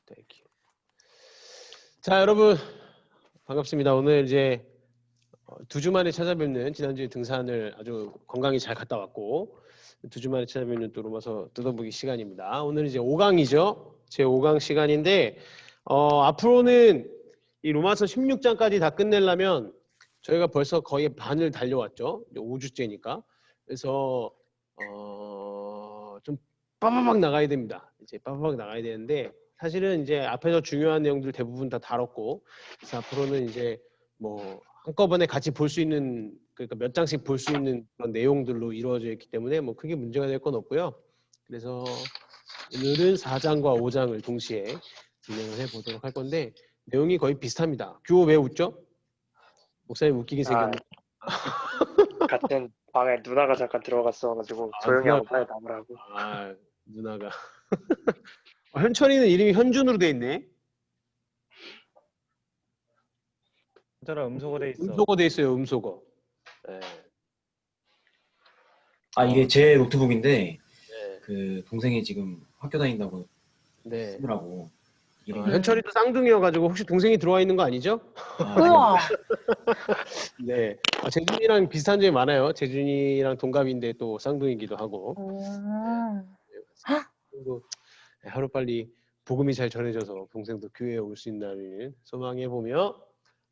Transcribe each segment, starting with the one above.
Thank you. 자, 여러분 반갑습니다. 오늘 이제 2주 만에 찾아뵙는 지난주에 등산을 아주 건강히 잘 갔다 왔고 2주 만에 찾아뵙는 또 로마서 뜯어보기 시간입니다. 오늘 이제 5강이죠. 제 5강 시간인데 앞으로는 이 로마서 16장까지 다 끝내려면 저희가 벌써 거의 반을 달려왔죠. 5주째니까. 그래서 좀 빠바박 나가야 됩니다. 이제 빠바박 나가야 되는데 사실은 이제 앞에서 중요한 내용들 대부분 다 다뤘고 그래서 앞으로는 이제 뭐 한꺼번에 같이 볼 수 있는 그러니까 몇 장씩 볼 수 있는 그런 내용들로 이루어져 있기 때문에 뭐 크게 문제가 될 건 없고요. 그래서 오늘은 4장과 5장을 동시에 진행을 해보도록 할 건데 내용이 거의 비슷합니다. 규호 왜 웃죠? 목사님 웃기게 생겼네. 같은 방에 누나가 잠깐 들어갔어가지고 조용히 하고 빨리 나오라고. 누나가. 현철이는 이름이 현준으로 돼 있네. 현철아 음소거 돼 있어. 음소거 돼 있어요. 음소거. 네. 이게 제 노트북인데 네. 그 동생이 지금 학교 다닌다고 네. 쓰더라고. 현철이도 쌍둥이여가지고 혹시 동생이 들어와 있는 거 아니죠? 우와. 네. 재준이랑 비슷한 점이 많아요. 재준이랑 동갑인데 또 쌍둥이기도 하고. 그리고 하루빨리 복음이 잘 전해져서 동생도 교회에 올 수 있는 날을 소망해 보며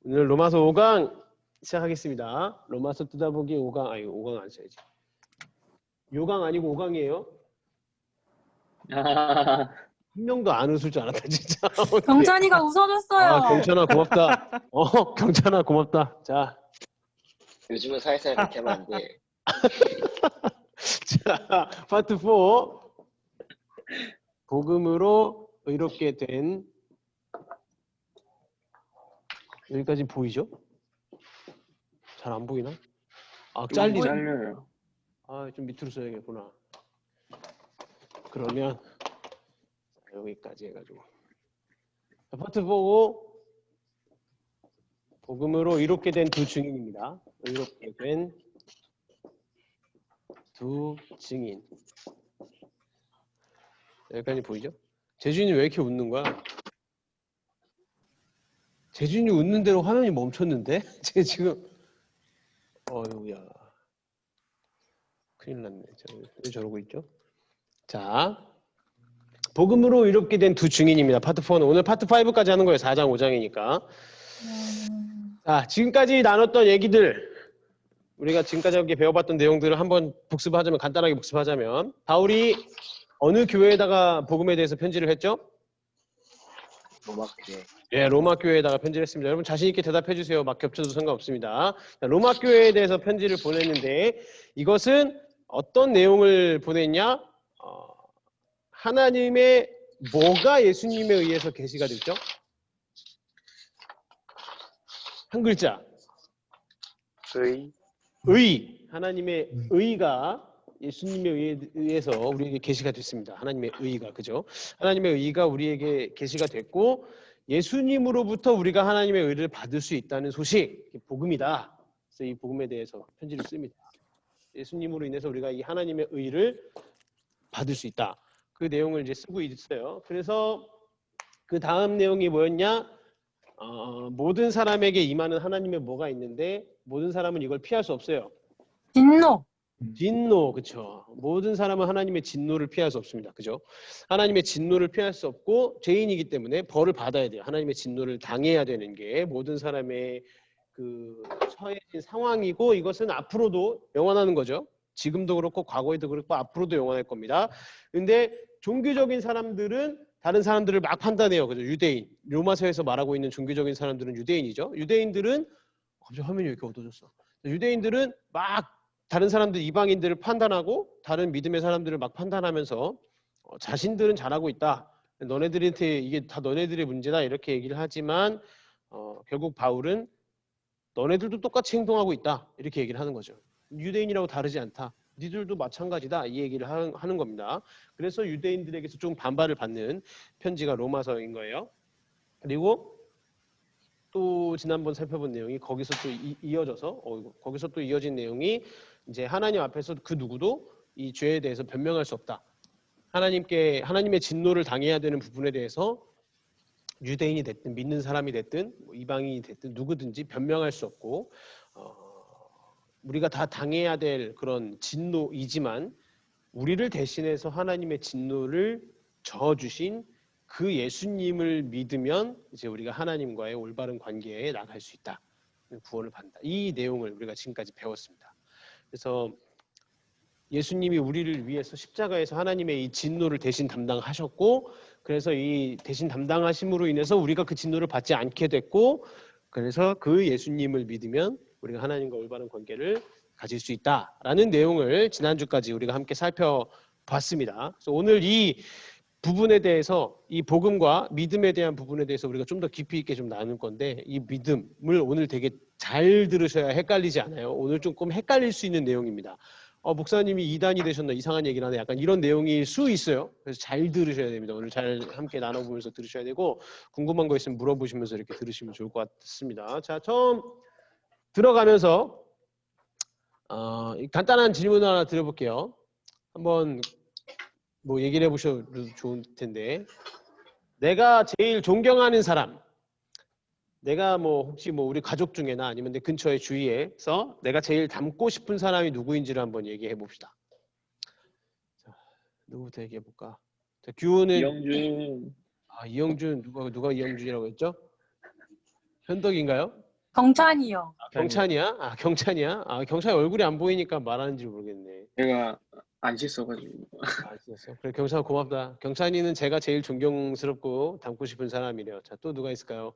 오늘 로마서 5강 시작하겠습니다. 로마서 뜯어보기 5강 5강 안 써야지. 6강 아니고 5강이에요. 한 명도 안 웃을 줄 알았다 진짜. 경찬이가 웃어줬어요. 경찬아 고맙다. 경찬아 고맙다. 자, 요즘은 살살 그렇게 하면 안 돼. 자, 파트 4. 복음으로 의롭게 된 여기까지 보이죠? 잘 안 보이나? 잘리네. 잘려요. 좀 밑으로 써야겠구나. 그러면 여기까지 해가지고 자, 파트 4 복음으로 의롭게 된 두 증인입니다. 의롭게 된 두 증인. 여기까지 보이죠? 재준이 왜 이렇게 웃는 거야? 재준이 웃는 대로 화면이 멈췄는데? 쟤 지금 어휴야 큰일 났네. 왜 저러고 있죠? 자, 복음으로 의롭게 된 두 증인입니다. 파트 4는 오늘 파트 5까지 하는 거예요. 4장 5장이니까. 자, 지금까지 나눴던 얘기들 우리가 지금까지 함께 배워봤던 내용들을 한번 복습하자면 간단하게 복습하자면 바울이 어느 교회에다가 복음에 대해서 편지를 했죠? 로마 교회. 예, 로마 교회에다가 편지를 했습니다. 여러분 자신 있게 대답해 주세요. 막 겹쳐도 상관없습니다. 자, 로마 교회에 대해서 편지를 보냈는데 이것은 어떤 내용을 보냈냐? 하나님의 뭐가 예수님에 의해서 계시가 됐죠? 한 글자. 의. 하나님의 의가 예수님에 의해서 우리에게 계시가 됐습니다. 하나님의 의가, 그죠? 하나님의 의가 우리에게 계시가 됐고 예수님으로부터 우리가 하나님의 의를 받을 수 있다는 소식, 복음이다. 그래서 이 복음에 대해서 편지를 씁니다. 예수님으로 인해서 우리가 이 하나님의 의를 받을 수 있다. 그 내용을 이제 쓰고 있어요. 그래서 그 다음 내용이 뭐였냐? 모든 사람에게 임하는 하나님의 뭐가 있는데 모든 사람은 이걸 피할 수 없어요. 진노, 그쵸. 모든 사람은 하나님의 진노를 피할 수 없습니다. 그죠? 하나님의 진노를 피할 수 없고 죄인이기 때문에 벌을 받아야 돼요. 하나님의 진노를 당해야 되는 게 모든 사람의 그 처해진 상황이고 이것은 앞으로도 영원하는 거죠. 지금도 그렇고 과거에도 그렇고 앞으로도 영원할 겁니다. 근데 종교적인 사람들은 다른 사람들을 막 판단해요. 그죠? 유대인. 로마서에서 말하고 있는 종교적인 사람들은 유대인이죠. 유대인들은 갑자기 화면이 왜 이렇게 어두워졌어? 유대인들은 막 다른 사람들 이방인들을 판단하고 다른 믿음의 사람들을 막 판단하면서 자신들은 잘하고 있다. 너네들한테 이게 다 너네들의 문제다 이렇게 얘기를 하지만 결국 바울은 너네들도 똑같이 행동하고 있다 이렇게 얘기를 하는 거죠. 유대인이라고 다르지 않다. 니들도 마찬가지다 이 얘기를 하는 겁니다. 그래서 유대인들에게서 좀 반발을 받는 편지가 로마서인 거예요. 그리고 또 지난번 살펴본 내용이 거기서 또 이어져서 거기서 또 이어진 내용이 이제 하나님 앞에서 그 누구도 이 죄에 대해서 변명할 수 없다. 하나님의 진노를 당해야 되는 부분에 대해서 유대인이 됐든 믿는 사람이 됐든 뭐 이방인이 됐든 누구든지 변명할 수 없고 우리가 다 당해야 될 그런 진노이지만 우리를 대신해서 하나님의 진노를 저어주신 그 예수님을 믿으면 이제 우리가 하나님과의 올바른 관계에 나갈 수 있다. 구원을 받는다. 이 내용을 우리가 지금까지 배웠습니다. 그래서 예수님이 우리를 위해서 십자가에서 하나님의 이 진노를 대신 담당하셨고 그래서 이 대신 담당하심으로 인해서 우리가 그 진노를 받지 않게 됐고 그래서 그 예수님을 믿으면 우리가 하나님과 올바른 관계를 가질 수 있다라는 내용을 지난주까지 우리가 함께 살펴봤습니다. 그래서 오늘 이 부분에 대해서 이 복음과 믿음에 대한 부분에 대해서 우리가 좀 더 깊이 있게 좀 나눌 건데 이 믿음을 오늘 되게 잘 들으셔야 헷갈리지 않아요. 오늘 조금 헷갈릴 수 있는 내용입니다. 목사님이 이단이 되셨나 이상한 얘기를 하네. 약간 이런 내용일 수 있어요. 그래서 잘 들으셔야 됩니다. 오늘 잘 함께 나눠보면서 들으셔야 되고 궁금한 거 있으면 물어보시면서 이렇게 들으시면 좋을 것 같습니다. 자, 처음 들어가면서 간단한 질문 하나 드려볼게요. 한번 뭐 얘기를 해보셔도 좋을 텐데 내가 제일 존경하는 사람 내가 뭐 혹시 뭐 우리 가족 중에나 아니면 내 근처의 주위에서 내가 제일 닮고 싶은 사람이 누구인지를 한번 얘기해 봅시다. 자, 누구부터 얘기해 볼까? 자, 규호는 이영준. 이영준 누가 이영준이라고 했죠? 현덕인가요? 경찬이요. 경찬이야? 경찬이야? 경찬이 얼굴이 안 보이니까 말하는지 모르겠네. 내가 안 씻어가지고. 알겠어. 그래 경찬아 고맙다. 경찬이는 제가 제일 존경스럽고 닮고 싶은 사람이래요. 자, 또 누가 있을까요?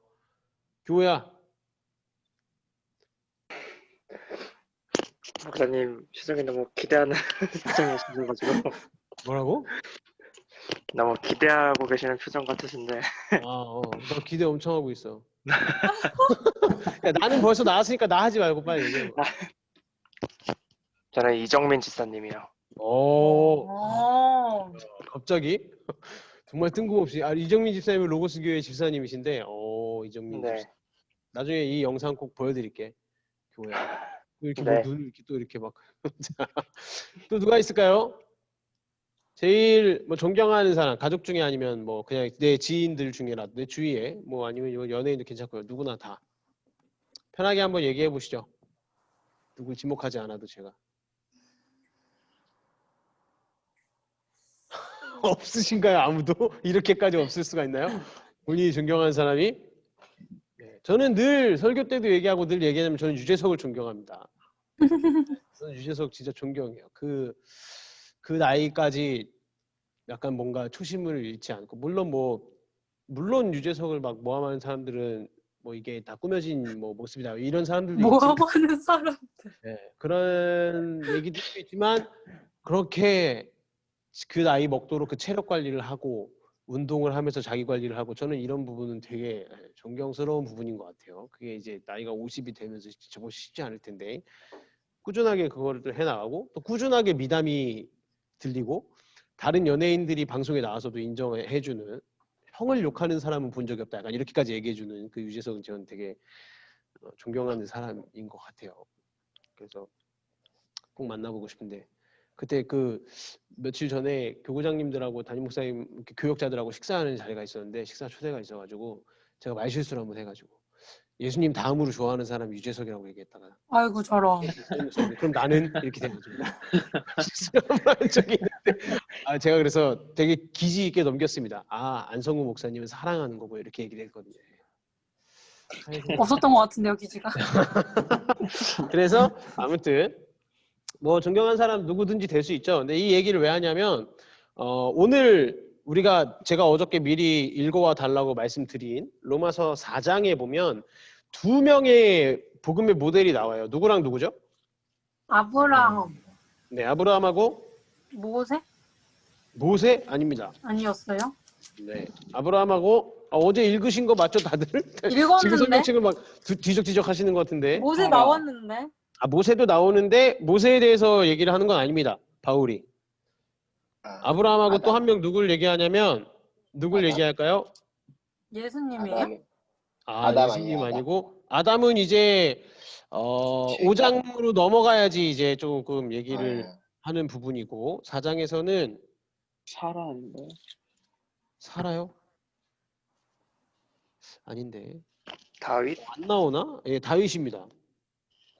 규호야. 목사님 표정이 너무 기대하는 표정이셔가지고 뭐라고? 너무 기대하고 계시는 표정 같으신데 너 기대 엄청 하고 있어. 야, 나는 벌써 나왔으니까 나 하지 말고 빨리 얘기해. 저는 이정민 집사님이요. 오, 오. 갑자기 정말 뜬금없이 이정민 집사님은 로고스 교회 집사님이신데, 이정민 네. 집사. 나중에 이 영상 꼭 보여드릴게. 교회야. 이렇게 네. 눈을 이렇게 또 이렇게 막. 자, 또 누가 있을까요? 제일 뭐 존경하는 사람, 가족 중에 아니면 뭐 그냥 내 지인들 중에라도 내 주위에 뭐 아니면 연예인도 괜찮고요. 누구나 다 편하게 한번 얘기해 보시죠. 누굴 지목하지 않아도 제가. 없으신가요? 아무도? 이렇게까지 없을 수가 있나요? 본인이 존경하는 사람이? 네, 저는 늘 설교 때도 얘기하고 늘 얘기하면 저는 유재석을 존경합니다. 저는 유재석 진짜 존경해요. 그 나이까지 약간 뭔가 초심을 잃지 않고 물론 유재석을 막 모함하는 사람들은 뭐 이게 다 꾸며진 뭐 모습이다 이런 사람들도 있지만 모함하는 사람들. 네, 그런 얘기도 있지만 그렇게 그 나이 먹도록 그 체력 관리를 하고 운동을 하면서 자기 관리를 하고 저는 이런 부분은 되게 존경스러운 부분인 것 같아요. 그게 이제 나이가 50이 되면서 저거 쉽지 않을 텐데 꾸준하게 그거를 해나가고 또 꾸준하게 미담이 들리고 다른 연예인들이 방송에 나와서도 인정해주는 형을 욕하는 사람은 본 적이 없다. 약간 이렇게까지 얘기해주는 그 유재석은 저는 되게 존경하는 사람인 것 같아요. 그래서 꼭 만나보고 싶은데 그때 그 며칠 전에 교구장님들하고 담임 목사님 교역자들하고 식사하는 자리가 있었는데 식사 초대가 있어가지고 제가 말실수를 한번 해가지고 예수님 다음으로 좋아하는 사람이 유재석이라고 얘기했다가 아이고 저런. 그럼 나는 이렇게 돼가지고 실수를 한번 한 적이 있는데 제가 그래서 되게 기지 있게 넘겼습니다. 안성우 목사님은 사랑하는 거고 이렇게 얘기를 했거든요. 없었던 것 같은데요 기지가. 그래서 아무튼 뭐 존경한 사람 누구든지 될 수 있죠. 근데 이 얘기를 왜 하냐면 오늘 제가 어저께 미리 읽어와 달라고 말씀드린 로마서 4장에 보면 2명의 복음의 모델이 나와요. 누구랑 누구죠? 아브라함. 네, 아브라함하고 모세 아닙니다. 아니었어요? 네, 아브라함하고 어제 읽으신 거 맞죠, 다들? 지금 읽었는데. 성경책을 막 뒤적뒤적 하시는 것 같은데. 모세 나왔는데. 모세도 나오는데 모세에 대해서 얘기를 하는 건 아닙니다. 바울이. 아브라함하고 또 한 명 누굴 얘기하냐면 누굴 아담. 얘기할까요? 예수님이에요? 아담 예수님 아니에요, 아담. 아니고 아담은 이제 5장으로 넘어가야지 이제 조금 얘기를 하는 부분이고 4장에서는 사라인데. 살아요? 아닌데. 다윗? 안 나오나? 예, 다윗입니다.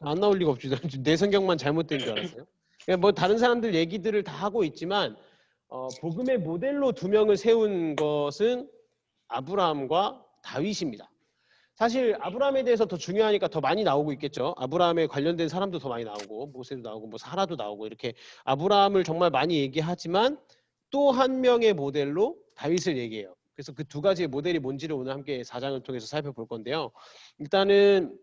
안 나올 리가 없죠. 내 성경만 잘못된 줄 알았어요. 그러니까 뭐 다른 사람들 얘기들을 다 하고 있지만 복음의 모델로 두 명을 세운 것은 아브라함과 다윗입니다. 사실 아브라함에 대해서 더 중요하니까 더 많이 나오고 있겠죠. 아브라함에 관련된 사람도 더 많이 나오고 모세도 나오고 뭐 사라도 나오고 이렇게 아브라함을 정말 많이 얘기하지만 또 한 명의 모델로 다윗을 얘기해요. 그래서 그 두 가지의 모델이 뭔지를 오늘 함께 4장을 통해서 살펴볼 건데요. 일단은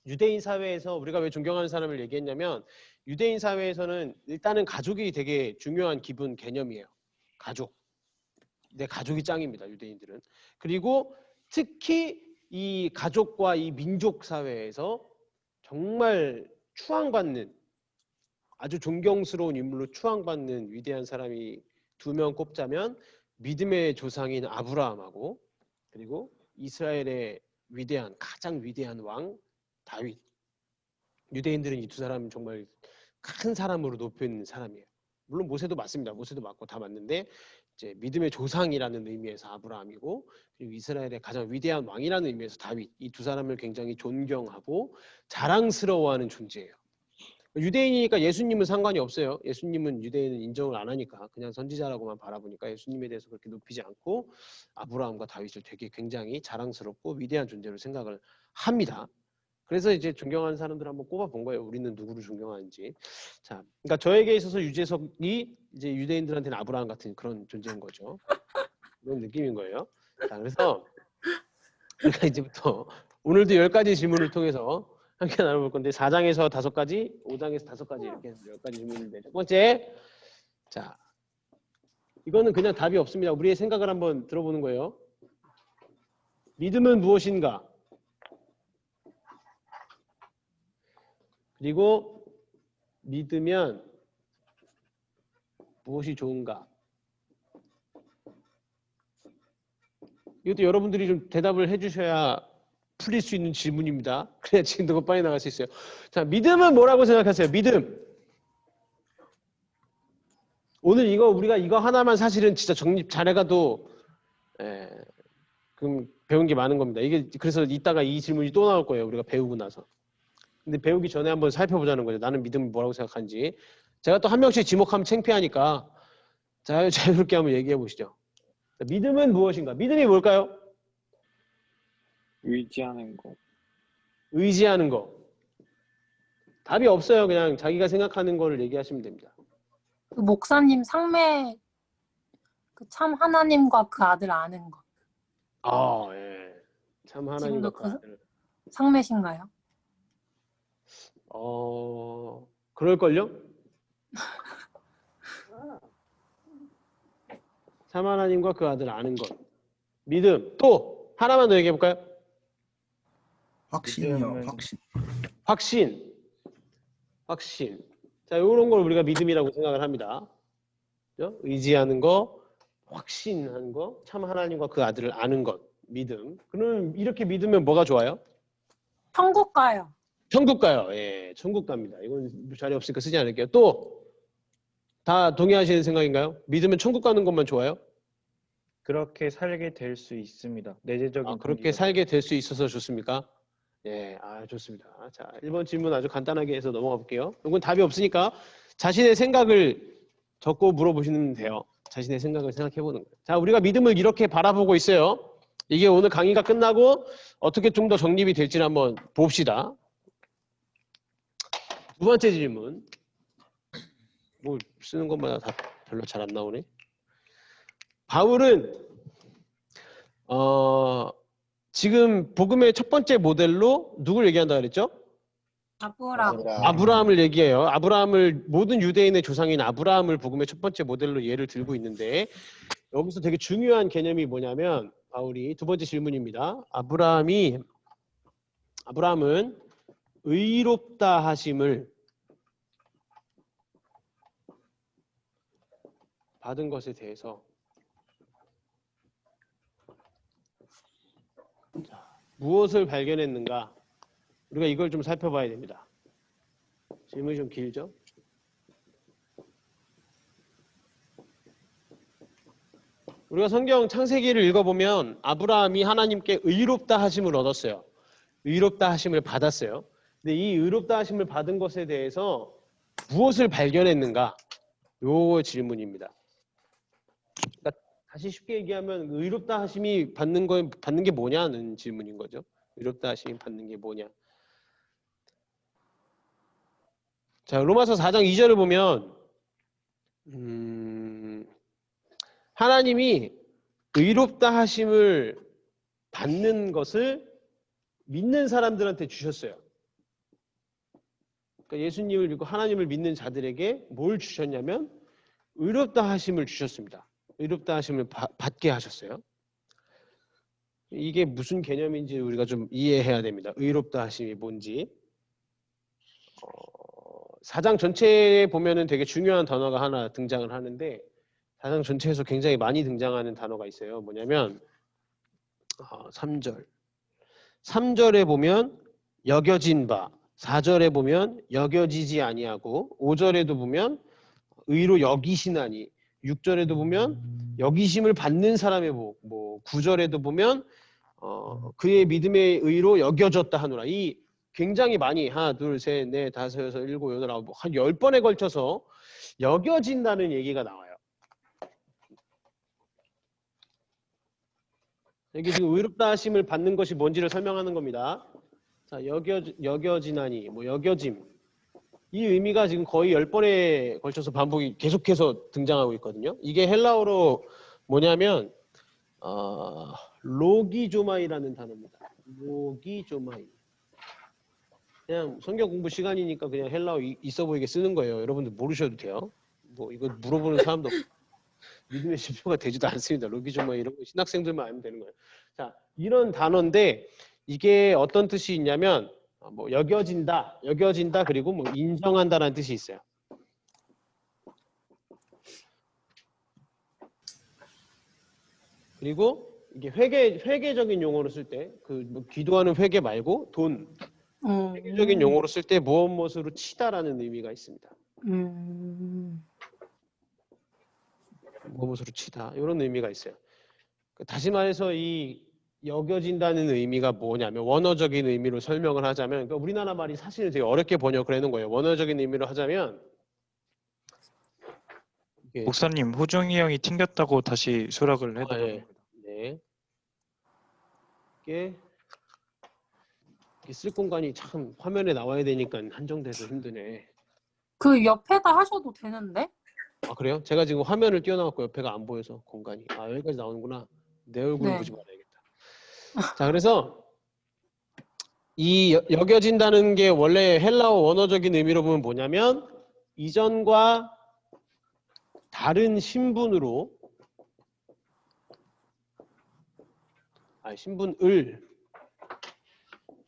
유대인 사회에서 우리가 왜 존경하는 사람을 얘기했냐면 유대인 사회에서는 일단은 가족이 되게 중요한 기본 개념이에요. 가족. 내 가족이 짱입니다. 유대인들은. 그리고 특히 이 가족과 이 민족 사회에서 정말 추앙받는 아주 존경스러운 인물로 추앙받는 위대한 사람이 두 명 꼽자면 믿음의 조상인 아브라함하고 그리고 이스라엘의 가장 위대한 왕 다윗. 유대인들은 이 두 사람 정말 큰 사람으로 높인 사람이에요. 물론 모세도 맞습니다. 모세도 맞고 다 맞는데 이제 믿음의 조상이라는 의미에서 아브라함이고 그리고 이스라엘의 가장 위대한 왕이라는 의미에서 다윗. 이 두 사람을 굉장히 존경하고 자랑스러워하는 존재예요. 유대인이니까 예수님은 상관이 없어요. 예수님은 유대인은 인정을 안 하니까 그냥 선지자라고만 바라보니까 예수님에 대해서 그렇게 높이지 않고 아브라함과 다윗을 되게 굉장히 자랑스럽고 위대한 존재로 생각을 합니다. 그래서 이제 존경하는 사람들 한번 꼽아본 거예요. 우리는 누구를 존경하는지. 자, 그러니까 저에게 있어서 유재석이 이제 유대인들한테는 아브라함 같은 그런 존재인 거죠. 그런 느낌인 거예요. 자, 그래서 우리가 이제부터 오늘도 10가지 질문을 통해서 함께 나눠볼 건데 4장에서 5가지, 5장에서 5가지 이렇게 해서 10가지 질문인데 첫 번째, 자, 이거는 그냥 답이 없습니다. 우리의 생각을 한번 들어보는 거예요. 믿음은 무엇인가? 그리고 믿으면 무엇이 좋은가? 이것도 여러분들이 좀 대답을 해주셔야 풀릴 수 있는 질문입니다. 그래야 지금도 빨리 나갈 수 있어요. 자, 믿음은 뭐라고 생각하세요? 믿음. 오늘 우리가 이거 하나만 사실은 진짜 정립 잘해가도 그럼 배운 게 많은 겁니다. 이게 그래서 이따가 이 질문이 또 나올 거예요. 우리가 배우고 나서. 근데 배우기 전에 한번 살펴보자는 거죠. 나는 믿음이 뭐라고 생각하는지. 제가 또 한 명씩 지목하면 창피하니까 자유롭게 한번 얘기해 보시죠. 자, 믿음은 무엇인가? 믿음이 뭘까요? 의지하는 거. 의지하는 거. 답이 없어요. 그냥 자기가 생각하는 거를 얘기하시면 됩니다. 그 목사님 상매 그 참 하나님과 그 아들 아는 거. 아, 예. 참 하나님과 지금도 그 아들. 상매신가요? 그럴걸요? 참 하나님과 그 아들 아는 것. 믿음. 또 하나만 더 얘기해 볼까요? 확신이요. 믿음은- 확신. 확신. 확신. 자, 이런 걸 우리가 믿음이라고 생각을 합니다. 그죠? 의지하는 거, 확신하는 거, 참 하나님과 그 아들을 아는 것. 믿음. 그럼 이렇게 믿으면 뭐가 좋아요? 천국 가요. 천국 가요. 예, 천국 갑니다. 이건 자리 없으니까 쓰지 않을게요. 또 다 동의하시는 생각인가요? 믿으면 천국 가는 것만 좋아요? 그렇게 살게 될 수 있습니다. 내재적인 그렇게 동기가 살게 될 수 있어서 좋습니까? 예, 좋습니다. 자, 1번 질문 아주 간단하게 해서 넘어가 볼게요. 이건 답이 없으니까 자신의 생각을 적고 물어보시면 돼요. 자신의 생각을 생각해 보는 거예요. 자, 우리가 믿음을 이렇게 바라보고 있어요. 이게 오늘 강의가 끝나고 어떻게 좀 더 정립이 될지를 한번 봅시다. 두 번째 질문. 뭐 쓰는 것마다 다 별로 잘 안 나오네. 바울은 지금 복음의 첫 번째 모델로 누굴 얘기한다 그랬죠? 아브라함. 아브라함을 얘기해요. 아브라함을 모든 유대인의 조상인 아브라함을 복음의 첫 번째 모델로 예를 들고 있는데 여기서 되게 중요한 개념이 뭐냐면 바울이 두 번째 질문입니다. 아브라함은 의롭다 하심을 받은 것에 대해서 무엇을 발견했는가? 우리가 이걸 좀 살펴봐야 됩니다. 질문이 좀 길죠? 우리가 성경 창세기를 읽어보면 아브라함이 하나님께 의롭다 하심을 얻었어요. 의롭다 하심을 받았어요. 근데 이 의롭다 하심을 받은 것에 대해서 무엇을 발견했는가? 요 질문입니다. 그러니까 다시 쉽게 얘기하면 의롭다 하심이 받는 게 뭐냐는 질문인 거죠. 의롭다 하심이 받는 게 뭐냐? 자, 로마서 4장 2절을 보면 하나님이 의롭다 하심을 받는 것을 믿는 사람들한테 주셨어요. 그러니까 예수님을 믿고 하나님을 믿는 자들에게 뭘 주셨냐면 의롭다 하심을 주셨습니다. 의롭다 하심을 받게 하셨어요. 이게 무슨 개념인지 우리가 좀 이해해야 됩니다. 의롭다 하심이 뭔지. 4장 전체에 보면은 되게 중요한 단어가 하나 등장을 하는데 4장 전체에서 굉장히 많이 등장하는 단어가 있어요. 뭐냐면 3절. 3절에 보면 여겨진 바, 4절에 보면 여겨지지 아니하고 5절에도 보면 의로 여기시나니 6절에도 보면 여기심을 받는 사람의 복, 9절에도 보면 그의 믿음의 의로 여겨졌다 하노라. 이 굉장히 많이 하나, 둘, 셋, 넷, 다섯, 여섯, 일곱, 여덟, 아홉 한 10번에 걸쳐서 여겨진다는 얘기가 나와요. 여기 지금 의롭다 하심을 받는 것이 뭔지를 설명하는 겁니다. 자, 여겨지나니, 여겨짐. 이 의미가 지금 거의 10번에 걸쳐서 반복이 계속해서 등장하고 있거든요. 이게 헬라어로 뭐냐면 로기조마이라는 단어입니다. 로기조마이. 그냥 성경 공부 시간이니까 그냥 헬라어 있어 보이게 쓰는 거예요. 여러분들 모르셔도 돼요. 이거 물어보는 사람도 없고. 믿음의 지표가 되지도 않습니다. 로기조마이 이런 거 신학생들만 알면 되는 거예요. 자, 이런 단어인데 이게 어떤 뜻이 있냐면 여겨진다 그리고 인정한다라는 뜻이 있어요. 그리고 이게 회계적인 용어로 쓸 때 기도하는 회계 말고 돈 회계적인 용어로 쓸 때 무엇으로 치다라는 의미가 있습니다. 무엇으로 치다 이런 의미가 있어요. 다시 말해서 이 여겨진다는 의미가 뭐냐면 원어적인 의미로 설명을 하자면 그러니까 우리나라 말이 사실 되게 어렵게 번역을 해놓은 거예요. 원어적인 의미로 하자면 목사님, 호중이 형이 튕겼다고 다시 수락을 해드립니다. 네. 이게 쓸 공간이 참 화면에 나와야 되니까 한정돼서 힘드네. 그 옆에다 하셔도 되는데? 아 그래요? 제가 지금 화면을 띄워놨고 옆에가 안 보여서 공간이 여기까지 나오는구나. 내 얼굴 네. 보지 말아야겠다. 자, 그래서 이 여겨진다는 게 원래 헬라어 원어적인 의미로 보면 뭐냐면 이전과 다른 신분으로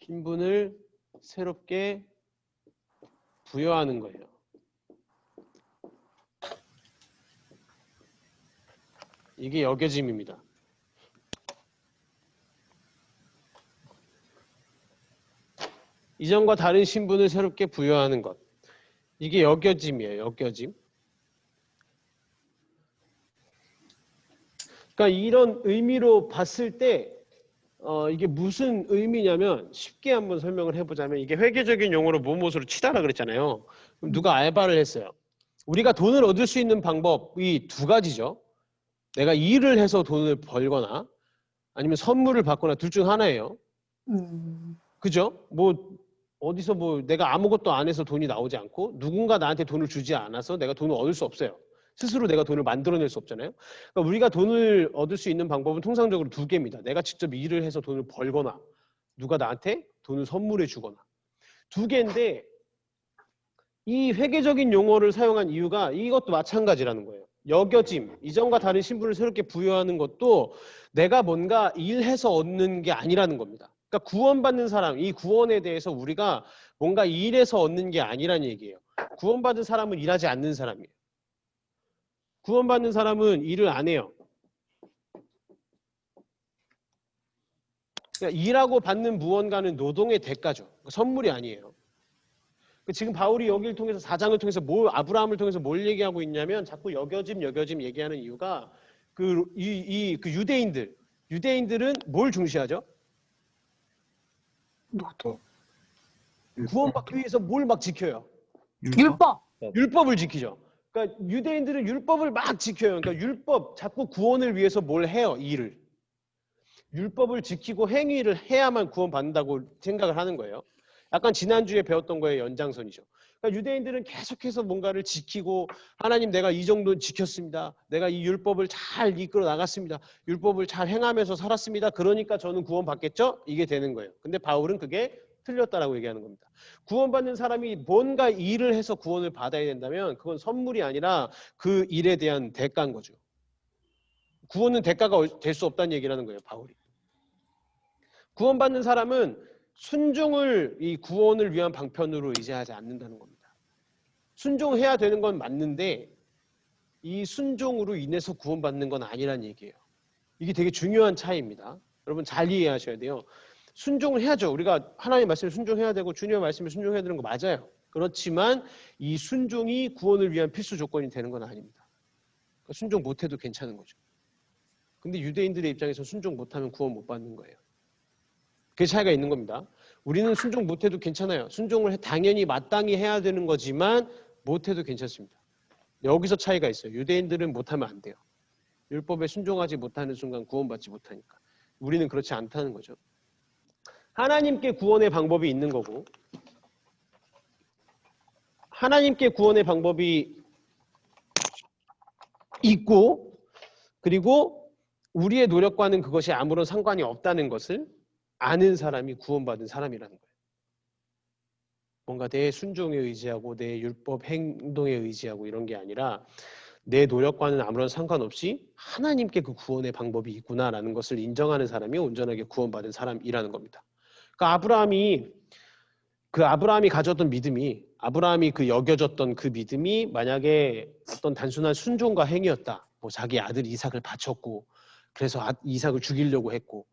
신분을 새롭게 부여하는 거예요. 이게 여겨짐입니다. 이전과 다른 신분을 새롭게 부여하는 것. 이게 여겨짐이에요. 여겨짐. 그러니까 이런 의미로 봤을 때 이게 무슨 의미냐면 쉽게 한번 설명을 해보자면 이게 회계적인 용어로 무엇으로 치다라 그랬잖아요. 그럼 누가 알바를 했어요. 우리가 돈을 얻을 수 있는 방법이 두 가지죠. 내가 일을 해서 돈을 벌거나 아니면 선물을 받거나 둘 중 하나예요. 그죠? 어디서 내가 아무것도 안 해서 돈이 나오지 않고 누군가 나한테 돈을 주지 않아서 내가 돈을 얻을 수 없어요. 스스로 내가 돈을 만들어낼 수 없잖아요. 그러니까 우리가 돈을 얻을 수 있는 방법은 통상적으로 두 개입니다. 내가 직접 일을 해서 돈을 벌거나 누가 나한테 돈을 선물해 주거나 두 개인데 이 회계적인 용어를 사용한 이유가 이것도 마찬가지라는 거예요. 여겨짐, 이전과 다른 신분을 새롭게 부여하는 것도 내가 뭔가 일해서 얻는 게 아니라는 겁니다. 그러니까 구원받는 사람, 이 구원에 대해서 우리가 뭔가 일해서 얻는 게 아니라는 얘기예요. 구원받은 사람은 일하지 않는 사람이에요. 구원받는 사람은 일을 안 해요. 그러니까 일하고 받는 무언가는 노동의 대가죠. 선물이 아니에요. 지금 바울이 여기를 통해서 4장을 통해서 아브라함을 통해서 뭘 얘기하고 있냐면 자꾸 여겨짐 얘기하는 이유가 그 유대인들은 뭘 중시하죠? 구원받기 위해서 뭘 막 지켜요? 율법. 율법을 지키죠. 그러니까 유대인들은 율법을 막 지켜요. 그러니까 율법 자꾸 구원을 위해서 뭘 해요? 일을. 율법을 지키고 행위를 해야만 구원받는다고 생각을 하는 거예요. 약간 지난주에 배웠던 거의 연장선이죠. 그러니까 유대인들은 계속해서 뭔가를 지키고 하나님 내가 이 정도는 지켰습니다. 내가 이 율법을 잘 이끌어 나갔습니다. 율법을 잘 행하면서 살았습니다. 그러니까 저는 구원받겠죠? 이게 되는 거예요. 근데 바울은 그게 틀렸다라고 얘기하는 겁니다. 구원받는 사람이 뭔가 일을 해서 구원을 받아야 된다면 그건 선물이 아니라 그 일에 대한 대가인 거죠. 구원은 대가가 될 수 없다는 얘기라는 거예요, 바울이. 구원받는 사람은 순종을 이 구원을 위한 방편으로 의지하지 않는다는 겁니다. 순종해야 되는 건 맞는데 이 순종으로 인해서 구원받는 건 아니란 얘기예요. 이게 되게 중요한 차이입니다. 여러분 잘 이해하셔야 돼요. 순종을 해야죠. 우리가 하나님의 말씀에 순종해야 되고 주님의 말씀에 순종해야 되는 거 맞아요. 그렇지만 이 순종이 구원을 위한 필수 조건이 되는 건 아닙니다. 그러니까 순종 못해도 괜찮은 거죠. 근데 유대인들의 입장에서 순종 못하면 구원 못 받는 거예요. 그 차이가 있는 겁니다. 우리는 순종 못해도 괜찮아요. 순종을 당연히 마땅히 해야 되는 거지만 못해도 괜찮습니다. 여기서 차이가 있어요. 유대인들은 못하면 안 돼요. 율법에 순종하지 못하는 순간 구원받지 못하니까. 우리는 그렇지 않다는 거죠. 하나님께 구원의 방법이 있는 거고 하나님께 구원의 방법이 있고 그리고 우리의 노력과는 그것이 아무런 상관이 없다는 것을 아는 사람이 구원받은 사람이라는 거예요. 뭔가 내 순종에 의지하고 내 율법 행동에 의지하고 이런 게 아니라 내 노력과는 아무런 상관없이 하나님께 그 구원의 방법이 있구나라는 것을 인정하는 사람이 온전하게 구원받은 사람이라는 겁니다. 그러니까 아브라함이 가졌던 믿음이 아브라함이 그 여겨졌던 그 믿음이 만약에 어떤 단순한 순종과 행위였다. 뭐 자기 아들 이삭을 바쳤고 그래서 이삭을 죽이려고 했고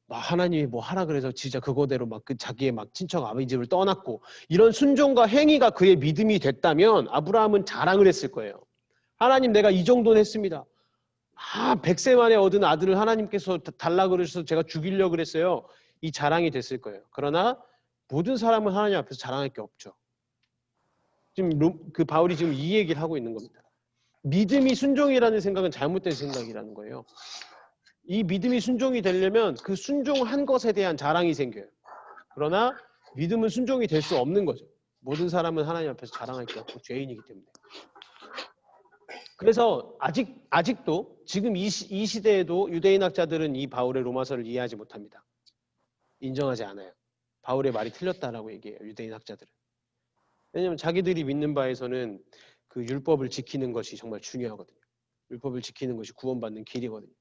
막 하나님이 뭐 하라 그래서 진짜 그거대로 막 그 자기의 막 친척 아버지 집을 떠났고 이런 순종과 행위가 그의 믿음이 됐다면 아브라함은 자랑을 했을 거예요. 하나님 내가 이 정도는 했습니다. 100세 만에 얻은 아들을 하나님께서 달라 그러셔서 제가 죽이려고 그랬어요. 이 자랑이 됐을 거예요. 그러나 모든 사람은 하나님 앞에서 자랑할 게 없죠. 지금 그 바울이 지금 이 얘기를 하고 있는 겁니다. 믿음이 순종이라는 생각은 잘못된 생각이라는 거예요. 이 믿음이 순종이 되려면 그 순종한 것에 대한 자랑이 생겨요. 그러나 믿음은 순종이 될 수 없는 거죠. 모든 사람은 하나님 앞에서 자랑할 게 없고 죄인이기 때문에. 그래서 아직도 지금 이 시대에도 유대인 학자들은 이 바울의 로마서를 이해하지 못합니다. 인정하지 않아요. 바울의 말이 틀렸다라고 얘기해요. 유대인 학자들은. 왜냐하면 자기들이 믿는 바에서는 그 율법을 지키는 것이 정말 중요하거든요. 율법을 지키는 것이 구원받는 길이거든요.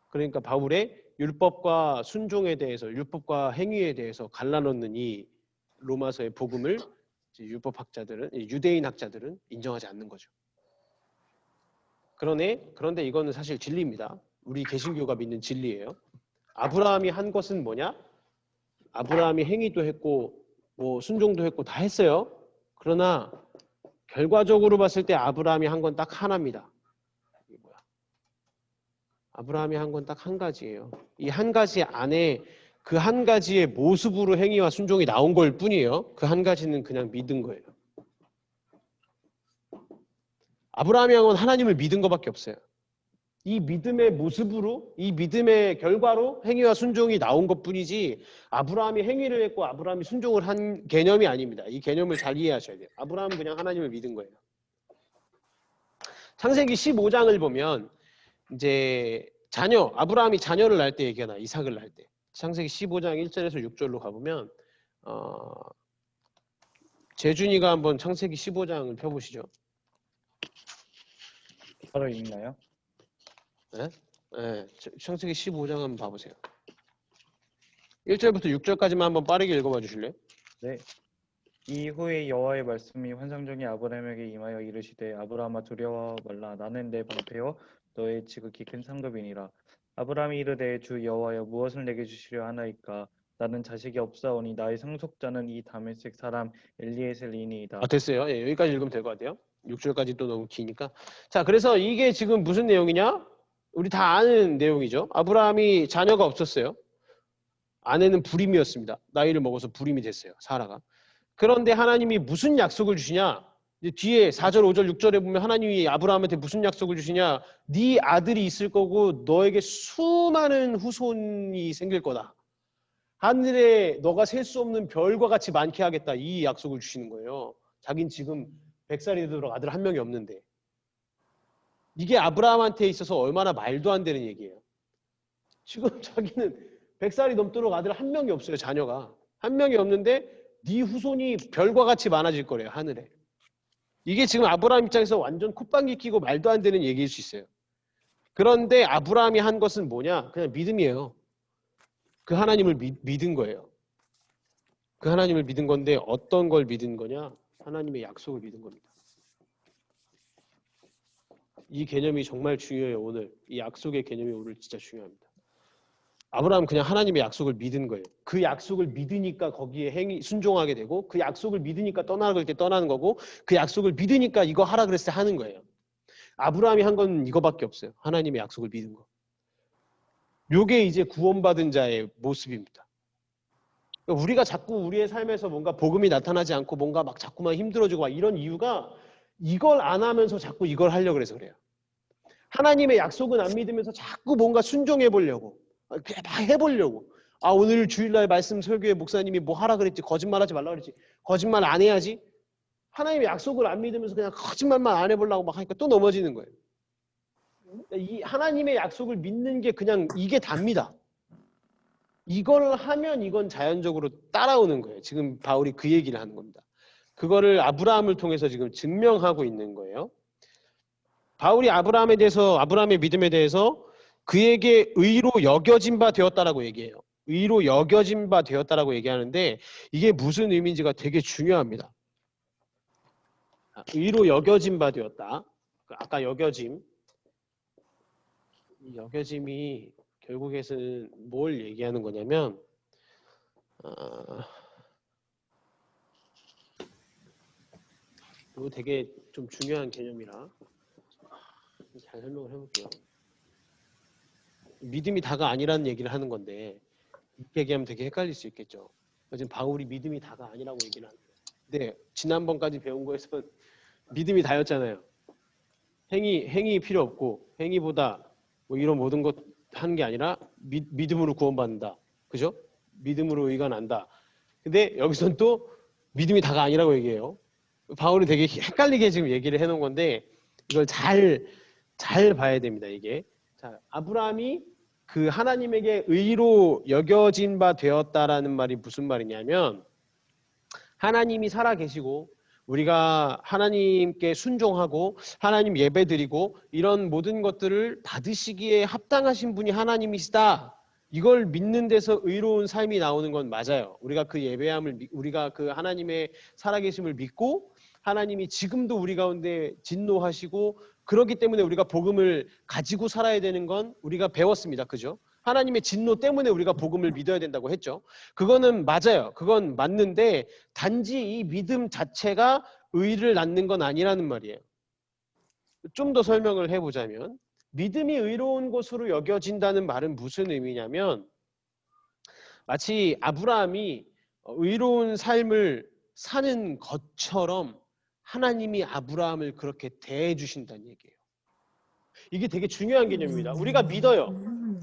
그러니까 바울의 율법과 순종에 대해서 율법과 행위에 대해서 갈라놓는 이 로마서의 복음을 율법학자들은 유대인 학자들은 인정하지 않는 거죠. 그런데 이거는 사실 진리입니다. 우리 개신교가 믿는 진리예요. 아브라함이 한 것은 뭐냐? 아브라함이 행위도 했고 뭐 순종도 했고 다 했어요. 그러나 결과적으로 봤을 때 아브라함이 한 건 딱 하나입니다. 이게 뭐야? 아브라함이 한 건 딱 한 가지예요. 이 한 가지 안에 그 한 가지의 모습으로 행위와 순종이 나온 걸 뿐이에요. 그 한 가지는 그냥 믿은 거예요. 아브라함이 한 건 하나님을 믿은 것밖에 없어요. 이 믿음의 모습으로, 이 믿음의 결과로 행위와 순종이 나온 것뿐이지 아브라함이 행위를 했고 아브라함이 순종을 한 개념이 아닙니다. 이 개념을 잘 이해하셔야 돼요. 아브라함은 그냥 하나님을 믿은 거예요. 창세기 15장을 보면 이제 아브라함이 자녀를 낳을 때 얘기가 나, 이삭을 낳을 때. 창세기 15장 1절에서 6절로 가보면 재준이가 한번 창세기 15장을 펴보시죠. 바로 있나요? 네? 네, 창세기 15장 한번 봐보세요. 1절부터 6절까지만 한번 빠르게 읽어봐 주실래요? 네. 이후에 여호와의 말씀이 환상중에 아브라함에게 임하여 이르시되 아브라함아 두려워 말라 나는 내 방패요 너의 지극히 큰 상급이니라. 아브라함이 이르되 주 여호와여 무엇을 내게 주시려 하나이까 나는 자식이 없사오니 나의 상속자는 이 다메섹 사람 엘리에셀이니이다. 됐어요. 예, 여기까지 읽으면 될 것 같아요. 6절까지 또 너무 기니까. 자, 그래서 이게 지금 무슨 내용이냐? 우리 다 아는 내용이죠. 아브라함이 자녀가 없었어요. 아내는 불임이었습니다. 나이를 먹어서 불임이 됐어요. 사라가. 그런데 하나님이 무슨 약속을 주시냐? 이제 뒤에 4절, 5절, 6절에 보면 하나님이 아브라함한테 무슨 약속을 주시냐? 네 아들이 있을 거고 너에게 수많은 후손이 생길 거다. 하늘에 너가 셀 수 없는 별과 같이 많게 하겠다. 이 약속을 주시는 거예요. 자긴 지금 100살이 되도록 아들 한 명이 없는데. 이게 아브라함한테 있어서 얼마나 말도 안 되는 얘기예요. 지금 자기는 100살이 넘도록 아들 한 명이 없어요. 자녀가. 한 명이 없는데 네 후손이 별과 같이 많아질 거래요. 하늘에. 이게 지금 아브라함 입장에서 완전 콧방귀 끼고 말도 안 되는 얘기일 수 있어요. 그런데 아브라함이 한 것은 뭐냐? 그냥 믿음이에요. 그 하나님을 믿은 거예요. 그 하나님을 믿은 건데 어떤 걸 믿은 거냐? 하나님의 약속을 믿은 겁니다. 이 개념이 정말 중요해요. 오늘 이 약속의 개념이 오늘 진짜 중요합니다. 아브라함은 그냥 하나님의 약속을 믿은 거예요. 그 약속을 믿으니까 거기에 순종하게 되고 그 약속을 믿으니까 떠나갈 때 떠나는 거고 그 약속을 믿으니까 이거 하라 그랬을 때 하는 거예요. 아브라함이 한 건 이거밖에 없어요. 하나님의 약속을 믿은 거. 요게 이제 구원받은 자의 모습입니다. 우리가 자꾸 우리의 삶에서 뭔가 복음이 나타나지 않고 뭔가 막 자꾸만 힘들어지고 막 이런 이유가 이걸 안 하면서 자꾸 이걸 하려고 그래서 그래요. 하나님의 약속은 안 믿으면서 자꾸 뭔가 순종해 보려고 그냥 막 해보려고. 아 오늘 주일날 말씀 설교에 목사님이 뭐 하라 그랬지, 거짓말하지 말라 그랬지, 거짓말 안 해야지. 하나님의 약속을 안 믿으면서 그냥 거짓말만 안 해보려고 막 하니까 또 넘어지는 거예요. 이 하나님의 약속을 믿는 게 그냥 이게 답니다. 이걸 하면 이건 자연적으로 따라오는 거예요. 지금 바울이 그 얘기를 하는 겁니다. 그거를 아브라함을 통해서 지금 증명하고 있는 거예요. 바울이 아브라함의 믿음에 대해서 그에게 의로 여겨진 바 되었다라고 얘기해요. 의로 여겨진 바 되었다라고 얘기하는데 이게 무슨 의미인지가 되게 중요합니다. 의로 여겨진 바 되었다. 아까 여겨짐. 이 여겨짐이 결국에는 뭘 얘기하는 거냐면 이거 되게 좀 중요한 개념이라 잘 설명을 해볼게요. 믿음이 다가 아니라는 얘기를 하는 건데 이렇게 얘기하면 되게 헷갈릴 수 있겠죠. 지금 바울이 믿음이 다가 아니라고 얘기를 하는 거예요. 근데 지난번까지 배운 거에서 믿음이 다였잖아요. 행위 필요 없고 행위보다 뭐 이런 모든 것 하는 게 아니라 믿음으로 구원받는다. 그죠? 믿음으로 의가 난다. 근데 여기서는 또 믿음이 다가 아니라고 얘기해요. 바울이 되게 헷갈리게 지금 얘기를 해놓은 건데 이걸 잘 봐야 됩니다. 이게. 자, 아브라함이 그 하나님에게 의로 여겨진 바 되었다라는 말이 무슨 말이냐면 하나님이 살아계시고 우리가 하나님께 순종하고 하나님 예배드리고 이런 모든 것들을 받으시기에 합당하신 분이 하나님이시다. 이걸 믿는 데서 의로운 삶이 나오는 건 맞아요. 우리가 그 예배함을 우리가 그 하나님의 살아계심을 믿고 하나님이 지금도 우리 가운데 진노하시고 그렇기 때문에 우리가 복음을 가지고 살아야 되는 건 우리가 배웠습니다. 그죠? 하나님의 진노 때문에 우리가 복음을 믿어야 된다고 했죠. 그거는 맞아요. 그건 맞는데 단지 이 믿음 자체가 의를 낳는 건 아니라는 말이에요. 좀 더 설명을 해보자면 믿음이 의로운 것으로 여겨진다는 말은 무슨 의미냐면 마치 아브라함이 의로운 삶을 사는 것처럼 하나님이 아브라함을 그렇게 대해 주신다는 얘기예요. 이게 되게 중요한 개념입니다. 우리가 믿어요.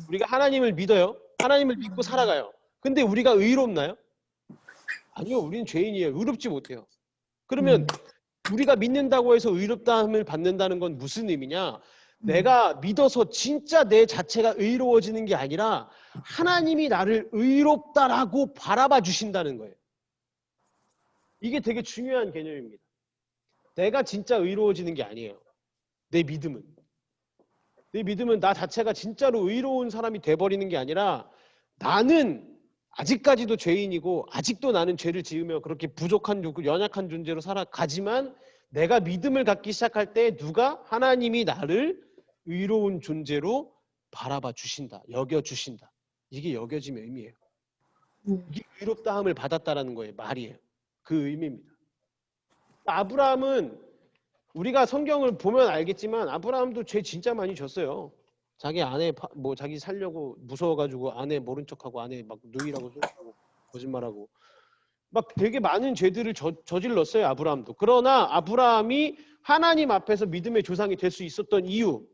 우리가 하나님을 믿어요. 하나님을 믿고 살아가요. 근데 우리가 의롭나요? 아니요. 우리는 죄인이에요. 의롭지 못해요. 그러면 우리가 믿는다고 해서 의롭다함을 받는다는 건 무슨 의미냐? 내가 믿어서 진짜 내 자체가 의로워지는 게 아니라 하나님이 나를 의롭다라고 바라봐 주신다는 거예요. 이게 되게 중요한 개념입니다. 내가 진짜 의로워지는 게 아니에요. 내 믿음은 나 자체가 진짜로 의로운 사람이 돼버리는 게 아니라 나는 아직까지도 죄인이고 아직도 나는 죄를 지으며 그렇게 부족한 연약한 존재로 살아가지만 내가 믿음을 갖기 시작할 때 누가 하나님이 나를 의로운 존재로 바라봐 주신다. 여겨주신다. 이게 여겨짐의 의미예요. 이게 의롭다함을 받았다라는 거예요. 말이에요. 그 의미입니다. 아브라함은 우리가 성경을 보면 알겠지만 아브라함도 죄 진짜 많이 졌어요. 자기 아내 뭐 자기 살려고 무서워가지고 아내 모른 척하고 아내 막 누이라고 소리하고 거짓말하고 막 되게 많은 죄들을 저질렀어요. 아브라함도. 그러나 아브라함이 하나님 앞에서 믿음의 조상이 될 수 있었던 이유,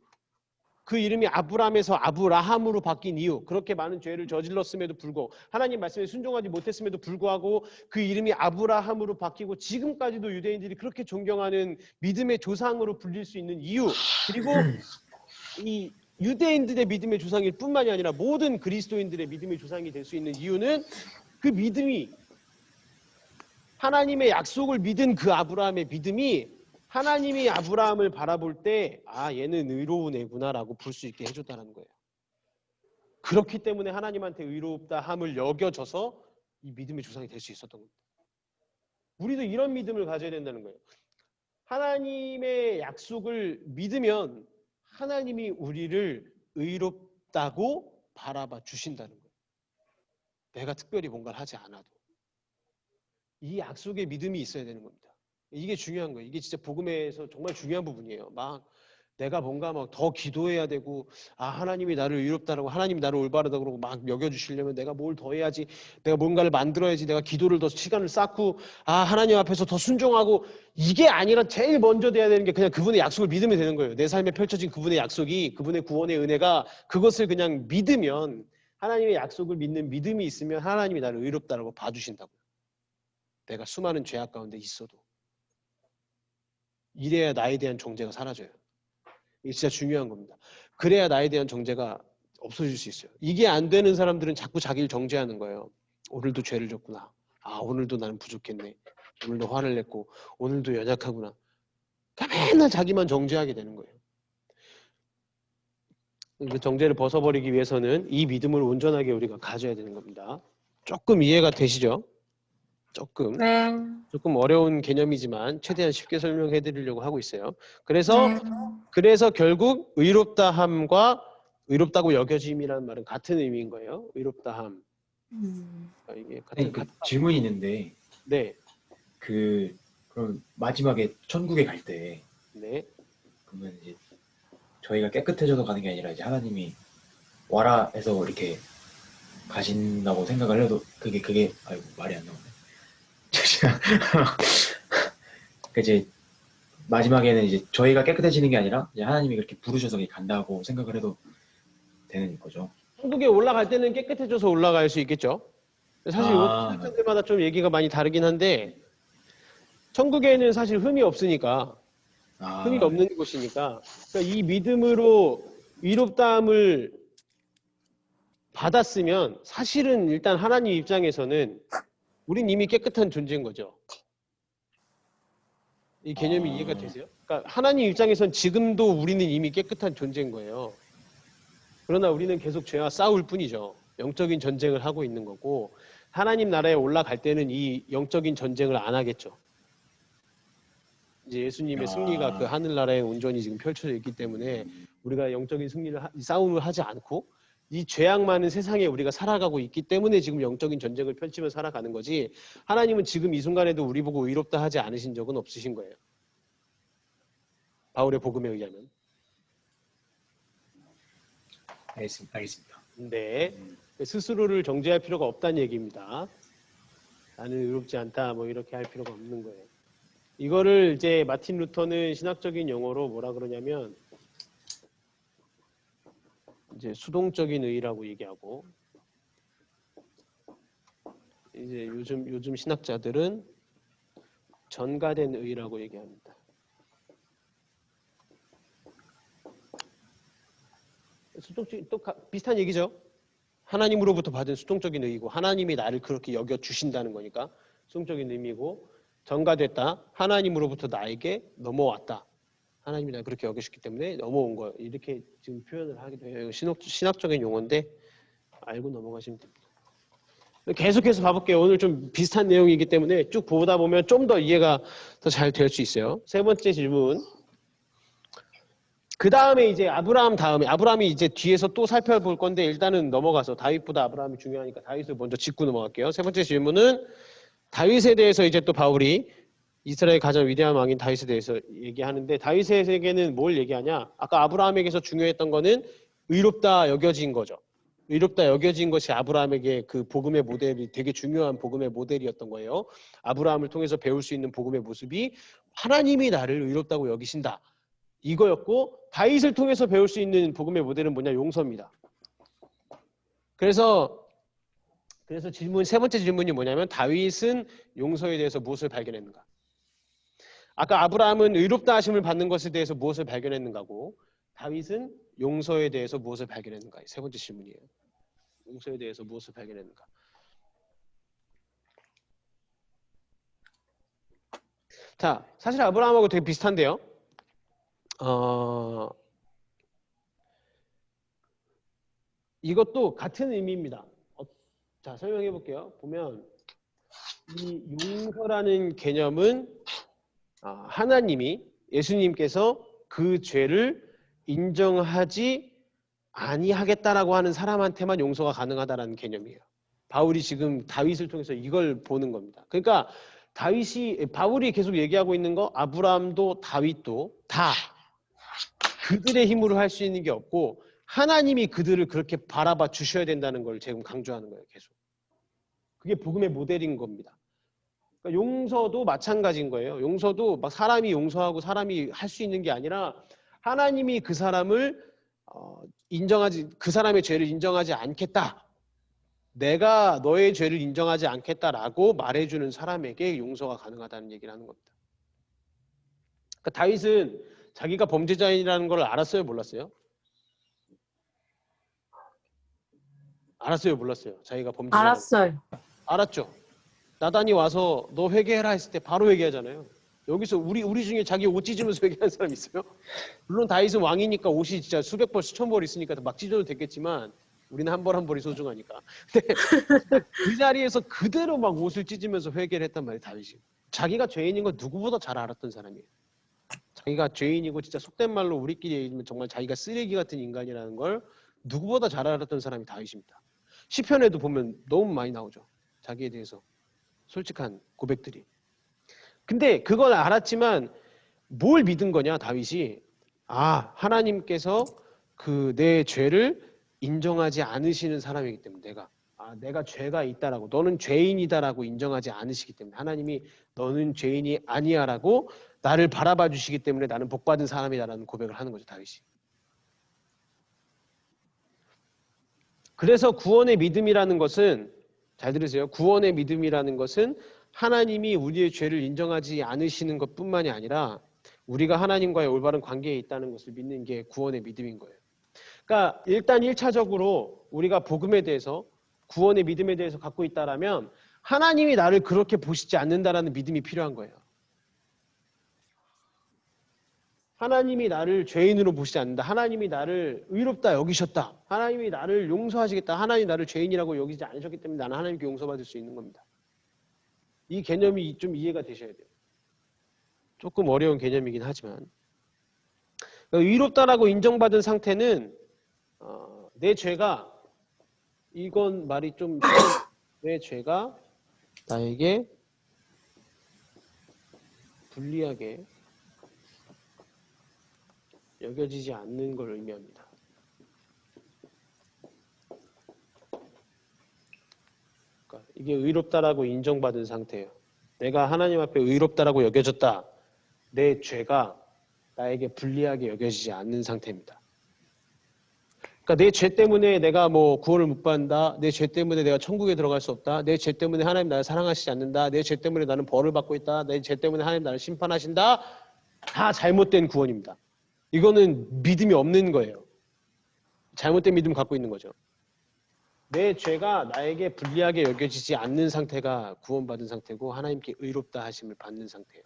그 이름이 아브람에서 아브라함으로 바뀐 이유, 그렇게 많은 죄를 저질렀음에도 불구하고 하나님 말씀에 순종하지 못했음에도 불구하고 그 이름이 아브라함으로 바뀌고 지금까지도 유대인들이 그렇게 존경하는 믿음의 조상으로 불릴 수 있는 이유, 그리고 이 유대인들의 믿음의 조상일 뿐만이 아니라 모든 그리스도인들의 믿음의 조상이 될 수 있는 이유는 그 믿음이 하나님의 약속을 믿은 그 아브라함의 믿음이 하나님이 아브라함을 바라볼 때 아 얘는 의로운 애구나라고 볼 수 있게 해줬다는 거예요. 그렇기 때문에 하나님한테 의롭다함을 여겨져서 이 믿음의 조상이 될 수 있었던 겁니다. 우리도 이런 믿음을 가져야 된다는 거예요. 하나님의 약속을 믿으면 하나님이 우리를 의롭다고 바라봐 주신다는 거예요. 내가 특별히 뭔가를 하지 않아도. 이 약속의 믿음이 있어야 되는 겁니다. 이게 중요한 거예요. 이게 진짜 복음에서 정말 중요한 부분이에요. 막 내가 뭔가 막 더 기도해야 되고 아 하나님이 나를 의롭다라고 하나님이 나를 올바르다고 그러고 막 먹여주시려면 내가 뭘 더 해야지 내가 뭔가를 만들어야지 내가 기도를 더 시간을 쌓고 아 하나님 앞에서 더 순종하고 이게 아니라 제일 먼저 돼야 되는 게 그냥 그분의 약속을 믿으면 되는 거예요. 내 삶에 펼쳐진 그분의 약속이 그분의 구원의 은혜가 그것을 그냥 믿으면 하나님의 약속을 믿는 믿음이 있으면 하나님이 나를 의롭다라고 봐주신다고요. 내가 수많은 죄악 가운데 있어도 이래야 나에 대한 정죄가 사라져요. 이게 진짜 중요한 겁니다. 그래야 나에 대한 정죄가 없어질 수 있어요. 이게 안 되는 사람들은 자꾸 자기를 정죄하는 거예요. 오늘도 죄를 졌구나. 아 오늘도 나는 부족했네. 오늘도 화를 냈고 오늘도 연약하구나. 그러니까 맨날 자기만 정죄하게 되는 거예요. 그 정죄를 벗어버리기 위해서는 이 믿음을 온전하게 우리가 가져야 되는 겁니다. 조금 이해가 되시죠? 조금 어려운 개념이지만 최대한 쉽게 설명해 드리려고 하고 있어요. 그래서 결국 의롭다함과 의롭다고 여겨짐이라는 말은 같은 의미인 거예요. 의롭다함. 이게 같은 질문이 있는데 네. 그럼 마지막에 천국에 갈 때 네. 그러면 이제 저희가 깨끗해져서 가는 게 아니라 이제 하나님이 와라 해서 이렇게 가신다고 생각을 해도 그게 아이고 말이 안 나오네. 이제 마지막에는 이제 저희가 깨끗해지는 게 아니라 이제 하나님이 그렇게 부르셔서 간다고 생각을 해도 되는 거죠. 천국에 올라갈 때는 깨끗해져서 올라갈 수 있겠죠. 사실 신학자들마다 좀 얘기가 많이 다르긴 한데 천국에는 사실 흠이 없으니까 흠이 없는 곳이니까 그러니까 이 믿음으로 의롭다함을 받았으면 사실은 일단 하나님 입장에서는 우린 이미 깨끗한 존재인 거죠. 이 개념이 이해가 되세요? 그러니까 하나님 입장에선 지금도 우리는 이미 깨끗한 존재인 거예요. 그러나 우리는 계속 죄와 싸울 뿐이죠. 영적인 전쟁을 하고 있는 거고 하나님 나라에 올라갈 때는 이 영적인 전쟁을 안 하겠죠. 이제 예수님의 승리가 그 하늘나라에 온전히 지금 펼쳐져 있기 때문에 우리가 영적인 싸움을 하지 않고 이 죄악 많은 세상에 우리가 살아가고 있기 때문에 지금 영적인 전쟁을 펼치며 살아가는 거지 하나님은 지금 이 순간에도 우리 보고 의롭다 하지 않으신 적은 없으신 거예요. 바울의 복음에 의하면. 알겠습니다. 네. 스스로를 정죄할 필요가 없다는 얘기입니다. 나는 의롭지 않다 뭐 이렇게 할 필요가 없는 거예요. 이거를 이제 마틴 루터는 신학적인 용어로 뭐라 그러냐면 이제 수동적인 의라고 얘기하고 이제 요즘 신학자들은 전가된 의라고 얘기합니다. 수동적인 또 비슷한 얘기죠. 하나님으로부터 받은 수동적인 의이고 하나님이 나를 그렇게 여겨 주신다는 거니까 수동적인 의미고 전가됐다. 하나님으로부터 나에게 넘어왔다. 하나님이 나를 그렇게 여기셨기 때문에 넘어온 거예요. 이렇게 지금 표현을 하기도 해요. 신학적인 용어인데 알고 넘어가시면 됩니다. 계속해서 봐볼게요. 오늘 좀 비슷한 내용이기 때문에 쭉 보다 보면 좀 더 이해가 더 잘 될 수 있어요. 세 번째 질문. 그 다음에 이제 아브라함이 이제 뒤에서 또 살펴볼 건데 일단은 넘어가서 다윗보다 아브라함이 중요하니까 다윗을 먼저 짚고 넘어갈게요. 세 번째 질문은 다윗에 대해서 이제 또 바울이 이스라엘 가장 위대한 왕인 다윗에 대해서 얘기하는데 다윗에게는 뭘 얘기하냐? 아까 아브라함에게서 중요했던 거는 의롭다 여겨진 거죠. 의롭다 여겨진 것이 아브라함에게 그 복음의 모델이 되게 중요한 복음의 모델이었던 거예요. 아브라함을 통해서 배울 수 있는 복음의 모습이 하나님이 나를 의롭다고 여기신다. 이거였고 다윗을 통해서 배울 수 있는 복음의 모델은 뭐냐? 용서입니다. 그래서 세 번째 질문이 뭐냐면 다윗은 용서에 대해서 무엇을 발견했는가? 아까 아브라함은 의롭다 하심을 받는 것에 대해서 무엇을 발견했는가고 다윗은 용서에 대해서 무엇을 발견했는가? 세 번째 질문이에요. 용서에 대해서 무엇을 발견했는가? 자, 사실 아브라함하고 되게 비슷한데요. 이것도 같은 의미입니다. 자, 설명해 볼게요. 보면 이 용서라는 개념은 하나님이 예수님께서 그 죄를 인정하지 아니하겠다라고 하는 사람한테만 용서가 가능하다라는 개념이에요. 바울이 지금 다윗을 통해서 이걸 보는 겁니다. 그러니까 바울이 계속 얘기하고 있는 거 아브라함도 다윗도 다 그들의 힘으로 할 수 있는 게 없고 하나님이 그들을 그렇게 바라봐 주셔야 된다는 걸 지금 강조하는 거예요. 계속. 그게 복음의 모델인 겁니다. 그러니까 용서도 마찬가지인 거예요. 용서도 막 사람이 용서하고 사람이 할 수 있는 게 아니라 하나님이 그 사람을 그 사람의 죄를 인정하지 않겠다. 내가 너의 죄를 인정하지 않겠다라고 말해주는 사람에게 용서가 가능하다는 얘기를 하는 겁니다. 그러니까 다윗은 자기가 범죄자이라는 걸 알았어요, 몰랐어요? 알았어요, 몰랐어요? 자기가 범죄자. 알았어요. 알았죠. 나단이 와서 너 회개해라 했을 때 바로 회개하잖아요. 여기서 우리 중에 자기 옷 찢으면서 회개하는 사람 있어요? 물론 다윗은 왕이니까 옷이 진짜 수백 벌 수천 벌 있으니까 막 찢어도 됐겠지만 우리는 한 벌 한 벌이 소중하니까. 근데 그 자리에서 그대로 막 옷을 찢으면서 회개를 했단 말이에요, 다윗이. 자기가 죄인인 걸 누구보다 잘 알았던 사람이에요. 자기가 죄인이고 진짜 속된 말로 우리끼리 얘기하면 정말 자기가 쓰레기 같은 인간이라는 걸 누구보다 잘 알았던 사람이 다윗입니다. 시편에도 보면 너무 많이 나오죠. 자기에 대해서 솔직한 고백들이. 근데 그걸 알았지만 뭘 믿은 거냐 다윗이. 하나님께서 내 죄를 인정하지 않으시는 사람이기 때문에 내가 죄가 있다라고 너는 죄인이다라고 인정하지 않으시기 때문에 하나님이 너는 죄인이 아니야라고 나를 바라봐 주시기 때문에 나는 복받은 사람이다라는 고백을 하는 거죠 다윗이. 그래서 구원의 믿음이라는 것은 잘 들으세요. 구원의 믿음이라는 것은 하나님이 우리의 죄를 인정하지 않으시는 것뿐만이 아니라 우리가 하나님과의 올바른 관계에 있다는 것을 믿는 게 구원의 믿음인 거예요. 그러니까 일단 1차적으로 우리가 복음에 대해서 구원의 믿음에 대해서 갖고 있다라면 하나님이 나를 그렇게 보시지 않는다라는 믿음이 필요한 거예요. 하나님이 나를 죄인으로 보시지 않는다. 하나님이 나를 의롭다 여기셨다. 하나님이 나를 용서하시겠다. 하나님이 나를 죄인이라고 여기지 않으셨기 때문에 나는 하나님께 용서받을 수 있는 겁니다. 이 개념이 좀 이해가 되셔야 돼요. 조금 어려운 개념이긴 하지만 의롭다라고 인정받은 상태는 내 죄가 이건 말이 좀 내 죄가 나에게 불리하게 여겨지지 않는 걸 의미합니다. 그러니까 이게 의롭다라고 인정받은 상태예요. 내가 하나님 앞에 의롭다라고 여겨졌다. 내 죄가 나에게 불리하게 여겨지지 않는 상태입니다. 그러니까 내 죄 때문에 내가 구원을 못 받는다. 내 죄 때문에 내가 천국에 들어갈 수 없다. 내 죄 때문에 하나님 나를 사랑하시지 않는다. 내 죄 때문에 나는 벌을 받고 있다. 내 죄 때문에 하나님 나를 심판하신다. 다 잘못된 구원입니다. 이거는 믿음이 없는 거예요. 잘못된 믿음 갖고 있는 거죠. 내 죄가 나에게 불리하게 여겨지지 않는 상태가 구원받은 상태고 하나님께 의롭다 하심을 받는 상태예요.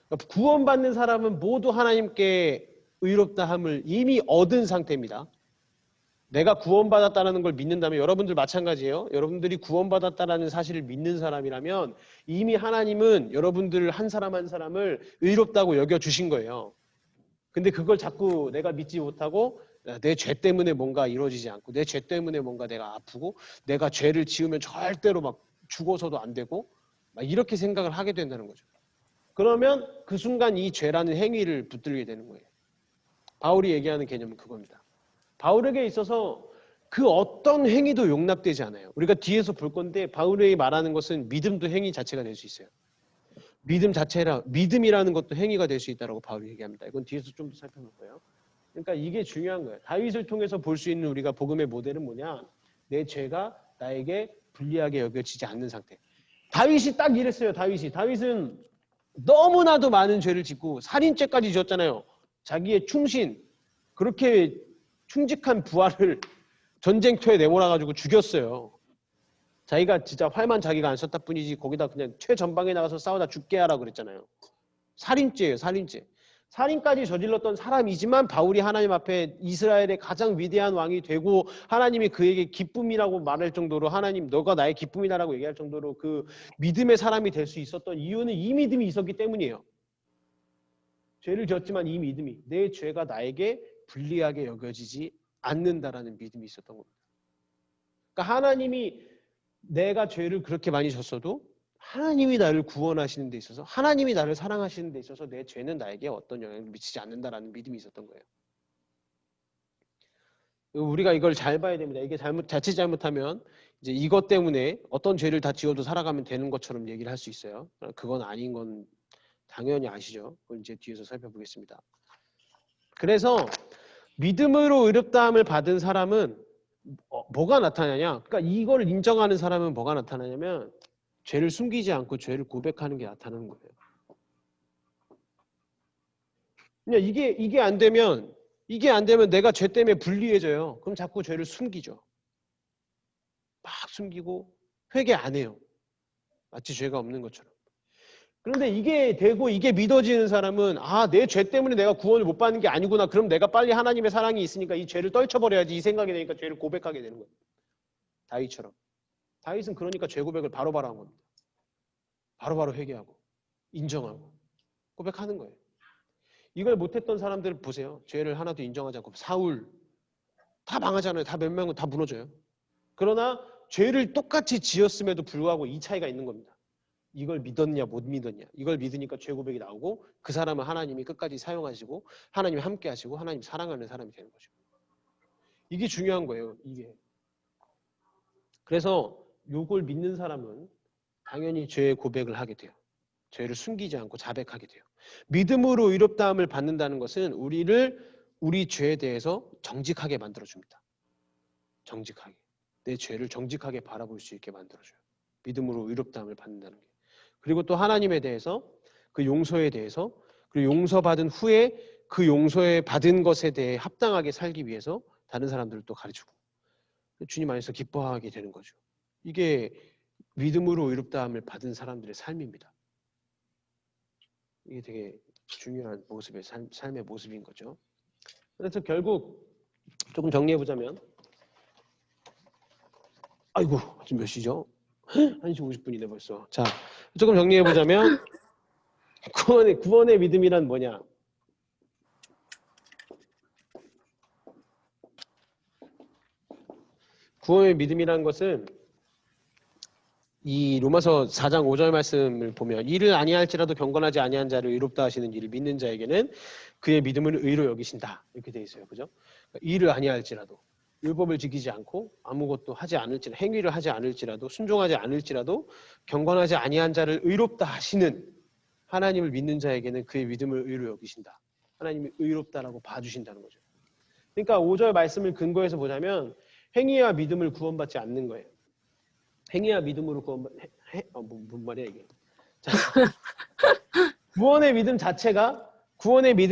그러니까 구원받는 사람은 모두 하나님께 의롭다함을 이미 얻은 상태입니다. 내가 구원받았다는 걸 믿는다면 여러분들 마찬가지예요. 여러분들이 구원받았다는 사실을 믿는 사람이라면 이미 하나님은 여러분들 한 사람 한 사람을 의롭다고 여겨주신 거예요. 근데 그걸 자꾸 내가 믿지 못하고 내 죄 때문에 뭔가 이루어지지 않고 내 죄 때문에 뭔가 내가 아프고 내가 죄를 지으면 절대로 막 죽어서도 안 되고 막 이렇게 생각을 하게 된다는 거죠. 그러면 그 순간 이 죄라는 행위를 붙들게 되는 거예요. 바울이 얘기하는 개념은 그겁니다. 바울에게 있어서 그 어떤 행위도 용납되지 않아요. 우리가 뒤에서 볼 건데 바울이 말하는 것은 믿음도 행위 자체가 될 수 있어요. 믿음이라는 것도 행위가 될 수 있다고 바울이 얘기합니다. 이건 뒤에서 좀 더 살펴볼 거예요. 그러니까 이게 중요한 거예요. 다윗을 통해서 볼 수 있는 우리가 복음의 모델은 뭐냐? 내 죄가 나에게 불리하게 여겨지지 않는 상태. 다윗이 딱 이랬어요. 다윗은 너무나도 많은 죄를 짓고 살인죄까지 지었잖아요. 자기의 충신, 그렇게 충직한 부하를 전쟁터에 내몰아가지고 죽였어요. 자기가 진짜 활만 자기가 안 썼다 뿐이지 거기다 그냥 최전방에 나가서 싸우다 죽게 하라고 그랬잖아요. 살인죄예요. 살인죄. 살인까지 저질렀던 사람이지만 바울이 하나님 앞에 이스라엘의 가장 위대한 왕이 되고 하나님이 그에게 기쁨이라고 말할 정도로 하나님 너가 나의 기쁨이다라고 얘기할 정도로 그 믿음의 사람이 될 수 있었던 이유는 이 믿음이 있었기 때문이에요. 죄를 지었지만 이 믿음이 내 죄가 나에게 불리하게 여겨지지 않는다라는 믿음이 있었던 겁니다. 그러니까 하나님이 내가 죄를 그렇게 많이 졌어도 하나님이 나를 구원하시는 데 있어서 하나님이 나를 사랑하시는 데 있어서 내 죄는 나에게 어떤 영향을 미치지 않는다라는 믿음이 있었던 거예요. 우리가 이걸 잘 봐야 됩니다. 이게 자칫 잘못하면 이제 이것 때문에 어떤 죄를 다 지어도 살아가면 되는 것처럼 얘기를 할 수 있어요. 그건 아닌 건 당연히 아시죠. 그걸 이제 뒤에서 살펴보겠습니다. 그래서 믿음으로 의롭다함을 받은 사람은 뭐가 나타나냐? 그러니까 이걸 인정하는 사람은 뭐가 나타나냐면 죄를 숨기지 않고 죄를 고백하는 게 나타나는 거예요. 그냥 이게 안 되면 내가 죄 때문에 불리해져요. 그럼 자꾸 죄를 숨기죠. 막 숨기고 회개 안 해요. 마치 죄가 없는 것처럼. 그런데 이게 되고 이게 믿어지는 사람은 내 죄 때문에 내가 구원을 못 받는 게 아니구나. 그럼 내가 빨리 하나님의 사랑이 있으니까 이 죄를 떨쳐버려야지 이 생각이 되니까 죄를 고백하게 되는 거예요. 다윗처럼. 다윗은 그러니까 죄 고백을 바로바로 한 겁니다. 바로바로 회개하고 인정하고 고백하는 거예요. 이걸 못했던 사람들 보세요. 죄를 하나도 인정하지 않고 사울 다 망하잖아요. 다 몇 명은 다 무너져요. 그러나 죄를 똑같이 지었음에도 불구하고 이 차이가 있는 겁니다. 이걸 믿었냐 못 믿었냐. 이걸 믿으니까 죄 고백이 나오고 그 사람은 하나님이 끝까지 사용하시고 하나님이 함께 하시고 하나님 사랑하는 사람이 되는 거죠. 이게 중요한 거예요. 이게. 그래서 요걸 믿는 사람은 당연히 죄의 고백을 하게 돼요. 죄를 숨기지 않고 자백하게 돼요. 믿음으로 의롭다함을 받는다는 것은 우리 죄에 대해서 정직하게 만들어줍니다. 정직하게. 내 죄를 정직하게 바라볼 수 있게 만들어줘요. 믿음으로 의롭다함을 받는다는 게. 그리고 또 하나님에 대해서 그 용서에 대해서 그리고 용서받은 후에 그 용서에 받은 것에 대해 합당하게 살기 위해서 다른 사람들을 또 가르치고 주님 안에서 기뻐하게 되는 거죠. 이게 믿음으로 의롭다함을 받은 사람들의 삶입니다. 이게 되게 중요한 모습의 삶의 모습인 거죠. 그래서 결국 조금 정리해보자면 아이고 지금 몇 시죠? 1시 50분이네 벌써. 자, 조금 정리해보자면 구원의 믿음이란 뭐냐? 구원의 믿음이란 것은 이 로마서 4장 5절 말씀을 보면 이를 아니할지라도 경건하지 아니한 자를 의롭다 하시는 이를 믿는 자에게는 그의 믿음을 의로 여기신다. 이렇게 돼 있어요. 그죠? 이를 아니할지라도 율법을 지키지 않고 아무것도 하지 않을지라도 행위를 하지 않을지라도 순종하지 않을지라도 경건하지 아니한 자를 의롭다 하시는 하나님을 믿는 자에게는 그의 믿음을 의로 여기신다. 하나님이 의롭다라고 봐주신다는 거죠. 그러니까 5절 말씀을 근거해서 보자면 행위와 믿음을 구원받지 않는 거예요. 행위와 믿음으로 뭔 말이야 이게. 자, 구원의 믿음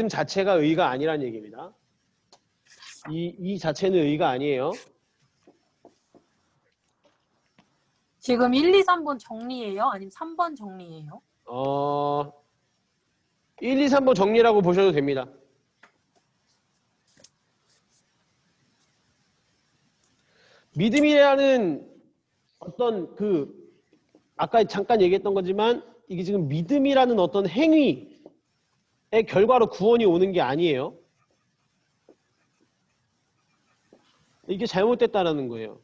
자체가 의가 아니란 얘기입니다. 이 자체는 의가 아니에요. 지금 1, 2, 3번 정리예요? 아니면 3번 정리예요? 1, 2, 3번 정리라고 보셔도 됩니다. 믿음이라는 어떤 아까 잠깐 얘기했던 거지만 이게 지금 믿음이라는 어떤 행위의 결과로 구원이 오는 게 아니에요. 이게 잘못됐다라는 거예요.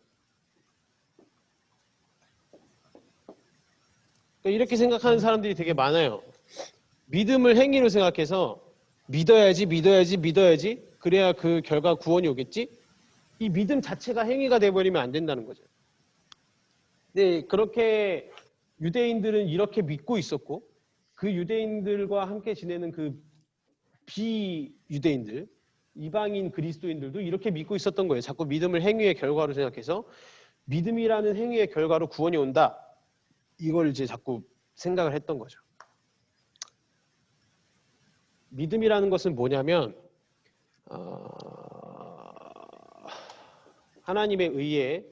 그러니까 이렇게 생각하는 사람들이 되게 많아요. 믿음을 행위로 생각해서 믿어야지 그래야 그 결과 구원이 오겠지. 이 믿음 자체가 행위가 돼버리면 안 된다는 거죠. 네, 그렇게 유대인들은 이렇게 믿고 있었고 그 유대인들과 함께 지내는 그 비유대인들, 이방인 그리스도인들도 이렇게 믿고 있었던 거예요. 자꾸 믿음을 행위의 결과로 생각해서 믿음이라는 행위의 결과로 구원이 온다. 이걸 이제 자꾸 생각을 했던 거죠. 믿음이라는 것은 뭐냐면 하나님의 의의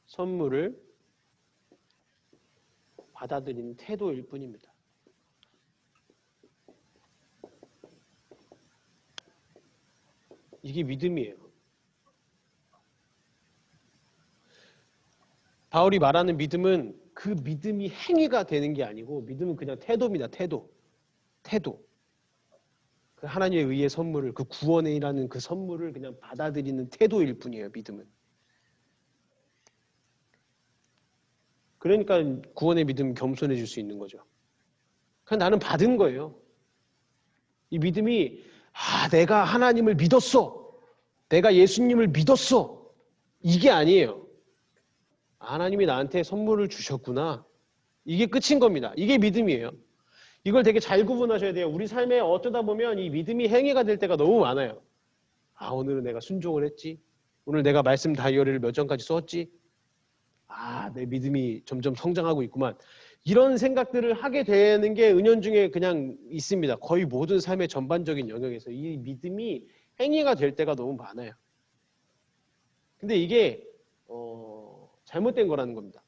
선물을 받아들이는 태도일 뿐입니다. 이게 믿음이에요. 바울이 말하는 믿음은 그 믿음이 행위가 되는 게 아니고 믿음은 그냥 태도입니다. 태도. 그 하나님의 의의 선물을, 그 구원이라는 그 선물을 그냥 받아들이는 태도일 뿐이에요. 믿음은. 그러니까 구원의 믿음 겸손해질 수 있는 거죠. 그냥 나는 받은 거예요. 이 믿음이 내가 하나님을 믿었어. 내가 예수님을 믿었어. 이게 아니에요. 하나님이 나한테 선물을 주셨구나. 이게 끝인 겁니다. 이게 믿음이에요. 이걸 되게 잘 구분하셔야 돼요. 우리 삶에 어쩌다 보면 이 믿음이 행위가 될 때가 너무 많아요. 오늘은 내가 순종을 했지. 오늘 내가 말씀 다이어리를 몇 장까지 썼지. 내 믿음이 점점 성장하고 있구만. 이런 생각들을 하게 되는 게 은연중에 그냥 있습니다. 거의 모든 삶의 전반적인 영역에서 이 믿음이 행위가 될 때가 너무 많아요. 근데 이게 잘못된 거라는 겁니다.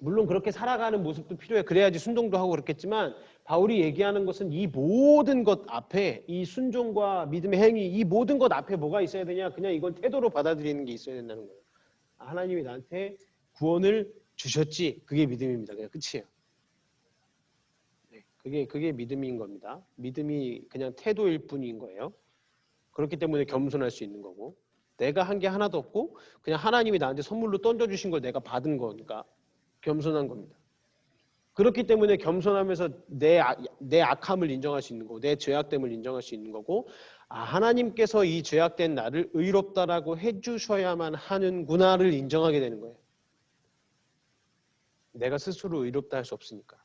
물론 그렇게 살아가는 모습도 필요해. 그래야지 순종도 하고 그렇겠지만 바울이 얘기하는 것은 이 모든 것 앞에 이 순종과 믿음의 행위 이 모든 것 앞에 뭐가 있어야 되냐? 그냥 이걸 태도로 받아들이는 게 있어야 된다는 거예요. 하나님이 나한테 구원을 주셨지. 그게 믿음입니다. 그냥 끝이에요. 네, 그게 믿음인 겁니다. 믿음이 그냥 태도일 뿐인 거예요. 그렇기 때문에 겸손할 수 있는 거고 내가 한 게 하나도 없고 그냥 하나님이 나한테 선물로 던져주신 걸 내가 받은 거니까 겸손한 겁니다. 그렇기 때문에 겸손하면서 내 악함을 인정할 수 있는 거고 내 죄악됨을 인정할 수 있는 거고 하나님께서 이 죄악된 나를 의롭다라고 해주셔야만 하는구나를 인정하게 되는 거예요. 내가 스스로 의롭다 할 수 없으니까.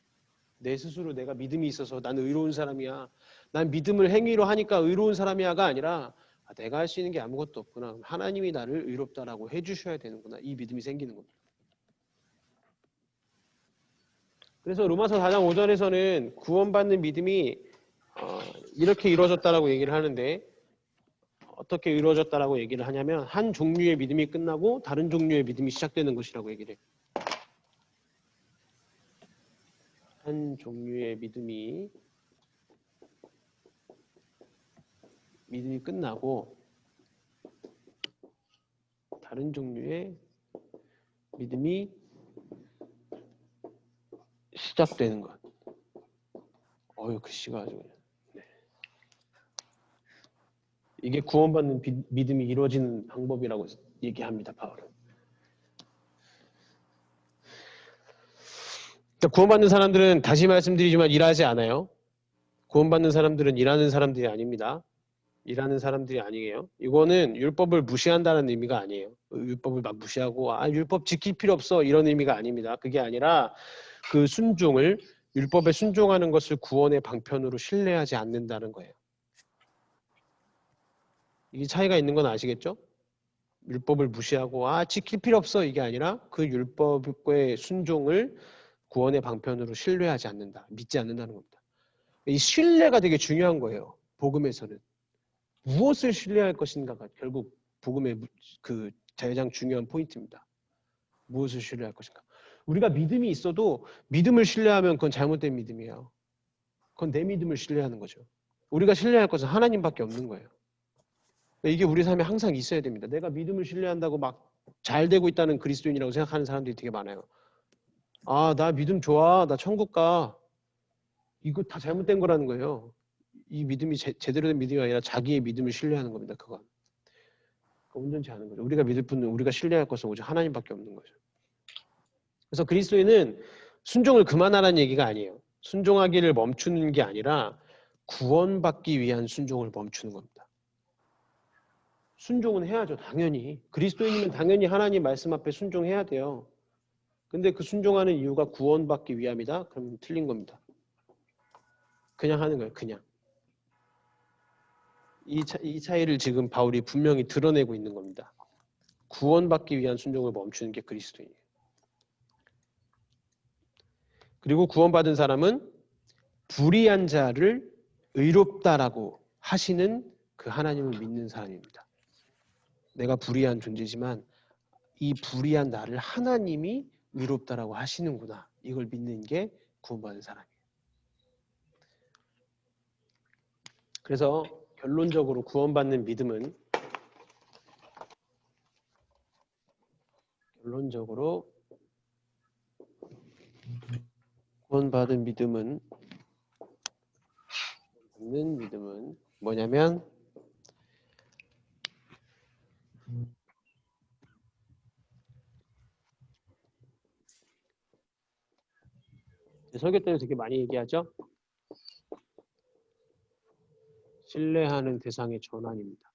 내 스스로 내가 믿음이 있어서 나는 의로운 사람이야. 난 믿음을 행위로 하니까 의로운 사람이야가 아니라 내가 할 수 있는 게 아무것도 없구나. 하나님이 나를 의롭다라고 해주셔야 되는구나. 이 믿음이 생기는 겁니다. 그래서 로마서 4장 5절에서는 구원받는 믿음이 이렇게 이루어졌다라고 얘기를 하는데 어떻게 이루어졌다라고 얘기를 하냐면 한 종류의 믿음이 끝나고 다른 종류의 믿음이 시작되는 것이라고 얘기를 해요. 한 종류의 믿음이 끝나고 다른 종류의 믿음이 시작되는 것. 글씨가 아주 그냥. 네. 이게 구원받는 믿음이 이루어지는 방법이라고 얘기합니다. 바울은. 구원받는 사람들은 다시 말씀드리지만 일하지 않아요. 구원받는 사람들은 일하는 사람들이 아닙니다. 일하는 사람들이 아니에요. 이거는 율법을 무시한다는 의미가 아니에요. 율법을 막 무시하고 율법 지킬 필요 없어 이런 의미가 아닙니다. 그게 아니라 그 순종을 율법에 순종하는 것을 구원의 방편으로 신뢰하지 않는다는 거예요. 이 차이가 있는 건 아시겠죠? 율법을 무시하고 지킬 필요 없어 이게 아니라 그 율법의 순종을 구원의 방편으로 신뢰하지 않는다. 믿지 않는다는 겁니다. 이 신뢰가 되게 중요한 거예요. 복음에서는. 무엇을 신뢰할 것인가가 결국 복음의 그 가장 중요한 포인트입니다. 무엇을 신뢰할 것인가. 우리가 믿음이 있어도 믿음을 신뢰하면 그건 잘못된 믿음이에요. 그건 내 믿음을 신뢰하는 거죠. 우리가 신뢰할 것은 하나님밖에 없는 거예요. 이게 우리 삶에 항상 있어야 됩니다. 내가 믿음을 신뢰한다고 막 잘 되고 있다는 그리스도인이라고 생각하는 사람들이 되게 많아요. 나 믿음 좋아. 나 천국 가. 이거 다 잘못된 거라는 거예요. 이 믿음이 제대로 된 믿음이 아니라 자기의 믿음을 신뢰하는 겁니다. 그건. 온전치 않은 거죠. 우리가 믿을 분은 우리가 신뢰할 것은 오직 하나님밖에 없는 거죠. 그래서 그리스도인은 순종을 그만하라는 얘기가 아니에요. 순종하기를 멈추는 게 아니라 구원받기 위한 순종을 멈추는 겁니다. 순종은 해야죠. 당연히. 그리스도인이면 당연히 하나님 말씀 앞에 순종해야 돼요. 근데 그 순종하는 이유가 구원받기 위함이다? 그러면 틀린 겁니다. 그냥 하는 거예요. 그냥. 이 차이를 지금 바울이 분명히 드러내고 있는 겁니다. 구원받기 위한 순종을 멈추는 게 그리스도인이에요. 그리고 구원받은 사람은 불의한 자를 의롭다라고 하시는 그 하나님을 믿는 사람입니다. 내가 불의한 존재지만 이 불의한 나를 하나님이 의롭다라고 하시는구나. 이걸 믿는 게 구원받은 사람이에요. 그래서 결론적으로 구원받는 믿음은 구원받은 믿음은 뭐냐면 설교 때는 되게 많이 얘기하죠. 신뢰하는 대상의 전환입니다.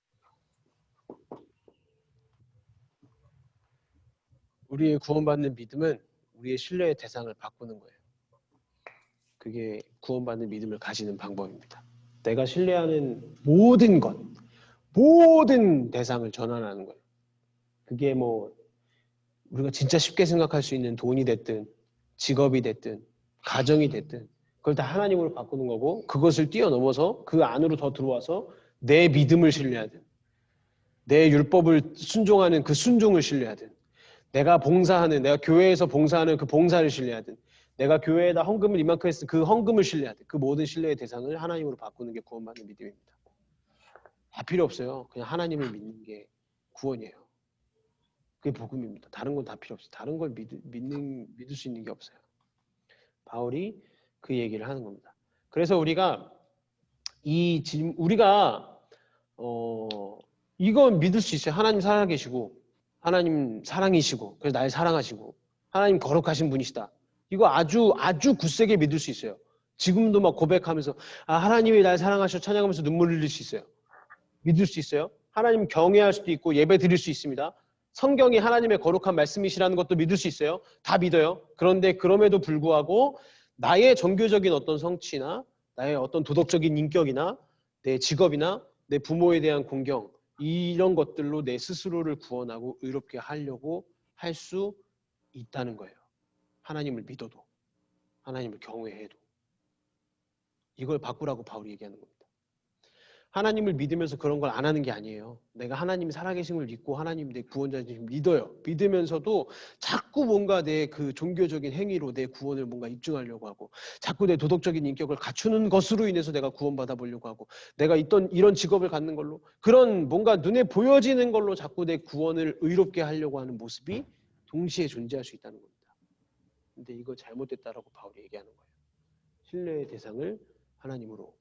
우리의 구원받는 믿음은 우리의 신뢰의 대상을 바꾸는 거예요. 그게 구원받는 믿음을 가지는 방법입니다. 내가 신뢰하는 모든 것, 모든 대상을 전환하는 거예요. 그게 뭐 우리가 진짜 쉽게 생각할 수 있는 돈이 됐든 직업이 됐든 가정이 됐든 그걸 다 하나님으로 바꾸는 거고 그것을 뛰어넘어서 그 안으로 더 들어와서 내 믿음을 신뢰하든 내 율법을 순종하는 그 순종을 신뢰하든 내가 교회에서 봉사하는 그 봉사를 신뢰하든 내가 교회에다 헌금을 이만큼 했을 그 헌금을 신뢰하든 그 모든 신뢰의 대상을 하나님으로 바꾸는 게 구원받는 믿음입니다. 다 필요 없어요. 그냥 하나님을 믿는 게 구원이에요. 그게 복음입니다. 다른 건 다 필요 없어요. 다른 걸 믿을 수 있는 게 없어요. 바울이 그 얘기를 하는 겁니다. 그래서 우리가 이건 믿을 수 있어요. 하나님 살아계시고 하나님 사랑이시고 그래서 날 사랑하시고 하나님 거룩하신 분이시다. 이거 아주 굳세게 믿을 수 있어요. 지금도 막 고백하면서 하나님이 날 사랑하셔 찬양하면서 눈물 흘릴 수 있어요. 믿을 수 있어요. 하나님 경외할 수도 있고 예배 드릴 수 있습니다. 성경이 하나님의 거룩한 말씀이시라는 것도 믿을 수 있어요. 다 믿어요. 그런데 그럼에도 불구하고 나의 종교적인 어떤 성취나 나의 어떤 도덕적인 인격이나 내 직업이나 내 부모에 대한 공경 이런 것들로 내 스스로를 구원하고 의롭게 하려고 할 수 있다는 거예요. 하나님을 믿어도 하나님을 경외해도 이걸 바꾸라고 바울이 얘기하는 겁니다. 하나님을 믿으면서 그런 걸 안 하는 게 아니에요. 내가 하나님이 살아계심을 믿고 하나님 내 구원자님 믿어요. 믿으면서도 자꾸 뭔가 내 그 종교적인 행위로 내 구원을 뭔가 입증하려고 하고 자꾸 내 도덕적인 인격을 갖추는 것으로 인해서 내가 구원받아 보려고 하고 내가 이런 직업을 갖는 걸로 그런 뭔가 눈에 보여지는 걸로 자꾸 내 구원을 의롭게 하려고 하는 모습이 동시에 존재할 수 있다는 겁니다. 근데 이거 잘못됐다라고 바울이 얘기하는 거예요. 신뢰의 대상을 하나님으로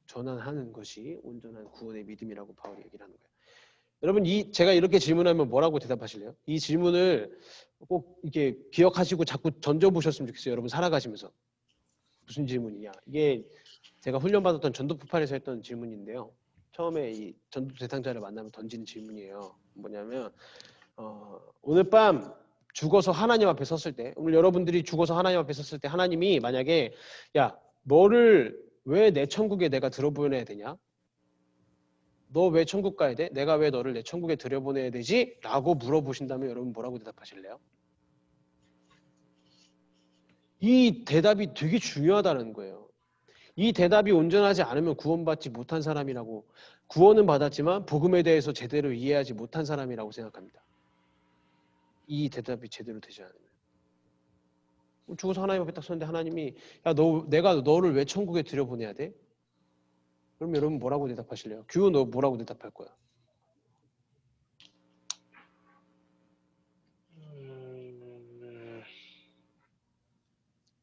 전환하는 것이 온전한 구원의 믿음이라고 바울이 얘기를 하는 거예요. 여러분 제가 이렇게 질문하면 뭐라고 대답하실래요? 이 질문을 꼭 이렇게 기억하시고 자꾸 던져보셨으면 좋겠어요. 여러분 살아가시면서. 무슨 질문이냐. 이게 제가 훈련받았던 전도폭발에서 했던 질문인데요. 처음에 이 전도 대상자를 만나면 던지는 질문이에요. 뭐냐면 오늘 밤 죽어서 하나님 앞에 섰을 때 오늘 여러분들이 죽어서 하나님 앞에 섰을 때 하나님이 만약에 너를 왜 내 천국에 내가 들어보내야 되냐? 너 왜 천국 가야 돼? 내가 왜 너를 내 천국에 들여보내야 되지? 라고 물어보신다면 여러분 뭐라고 대답하실래요? 이 대답이 되게 중요하다는 거예요. 이 대답이 온전하지 않으면 구원받지 못한 사람이라고 구원은 받았지만 복음에 대해서 제대로 이해하지 못한 사람이라고 생각합니다. 이 대답이 제대로 되지 않으면. 죽어서 하나님 앞에 딱 섰는데 하나님이 내가 너를 왜 천국에 들여보내야 돼? 그럼 여러분 뭐라고 대답하실래요? 규호 너 뭐라고 대답할 거야?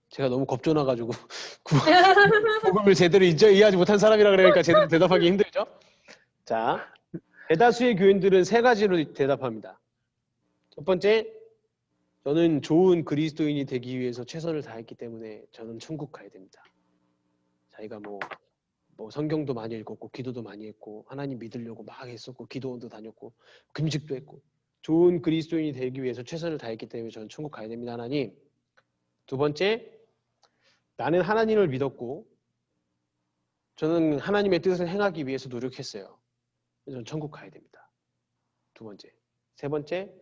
제가 너무 겁줘놔가지고 복음을 제대로 이해하지 못한 사람이라 그러니까 제대로 대답하기 힘들죠? 자, 대다수의 교인들은 세 가지로 대답합니다. 첫 번째, 저는 좋은 그리스도인이 되기 위해서 최선을 다했기 때문에 저는 천국 가야 됩니다. 자기가 뭐 뭐 성경도 많이 읽었고 기도도 많이 했고 하나님 믿으려고 막 했었고 기도원도 다녔고 금식도 했고 좋은 그리스도인이 되기 위해서 최선을 다했기 때문에 저는 천국 가야 됩니다. 하나님. 두 번째, 나는 하나님을 믿었고 저는 하나님의 뜻을 행하기 위해서 노력했어요. 저는 천국 가야 됩니다. 두 번째. 세 번째,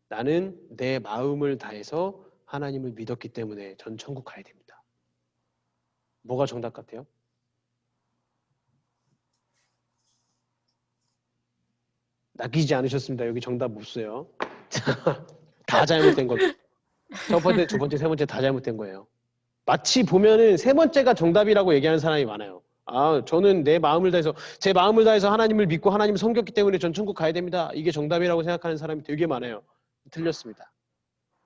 나는 내 마음을 다해서 하나님을 믿었기 때문에 전 천국 가야 됩니다. 뭐가 정답 같아요? 낚이지 않으셨습니다. 여기 정답 없어요. 다 잘못된 겁니다. 첫 번째, 두 번째, 세 번째 다 잘못된 거예요. 마치 보면은 세 번째가 정답이라고 얘기하는 사람이 많아요. 아, 저는 내 마음을 다해서 제 마음을 다해서 하나님을 믿고 하나님을 섬겼기 때문에 전 천국 가야 됩니다. 이게 정답이라고 생각하는 사람이 되게 많아요. 틀렸습니다.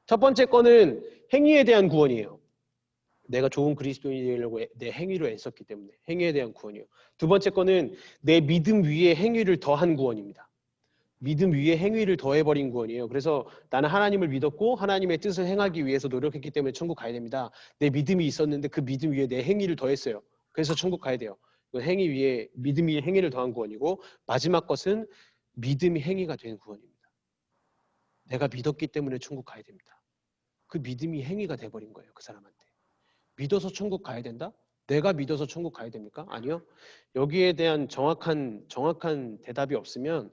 첫 번째 거는 행위에 대한 구원이에요. 내가 좋은 그리스도인이 되려고 내 행위로 애썼기 때문에 행위에 대한 구원이에요. 두 번째 거는 내 믿음 위에 행위를 더한 구원입니다. 믿음 위에 행위를 더해버린 구원이에요. 그래서 나는 하나님을 믿었고 하나님의 뜻을 행하기 위해서 노력했기 때문에 천국 가야 됩니다. 내 믿음이 있었는데 그 믿음 위에 내 행위를 더했어요. 그래서 천국 가야 돼요. 행위 위에 믿음 위에 행위를 더한 구원이고 마지막 것은 믿음이 행위가 된 구원입니다. 내가 믿었기 때문에 천국 가야 됩니다. 그 믿음이 행위가 돼버린 거예요. 그 사람한테. 믿어서 천국 가야 된다? 내가 믿어서 천국 가야 됩니까? 아니요. 여기에 대한 정확한 대답이 없으면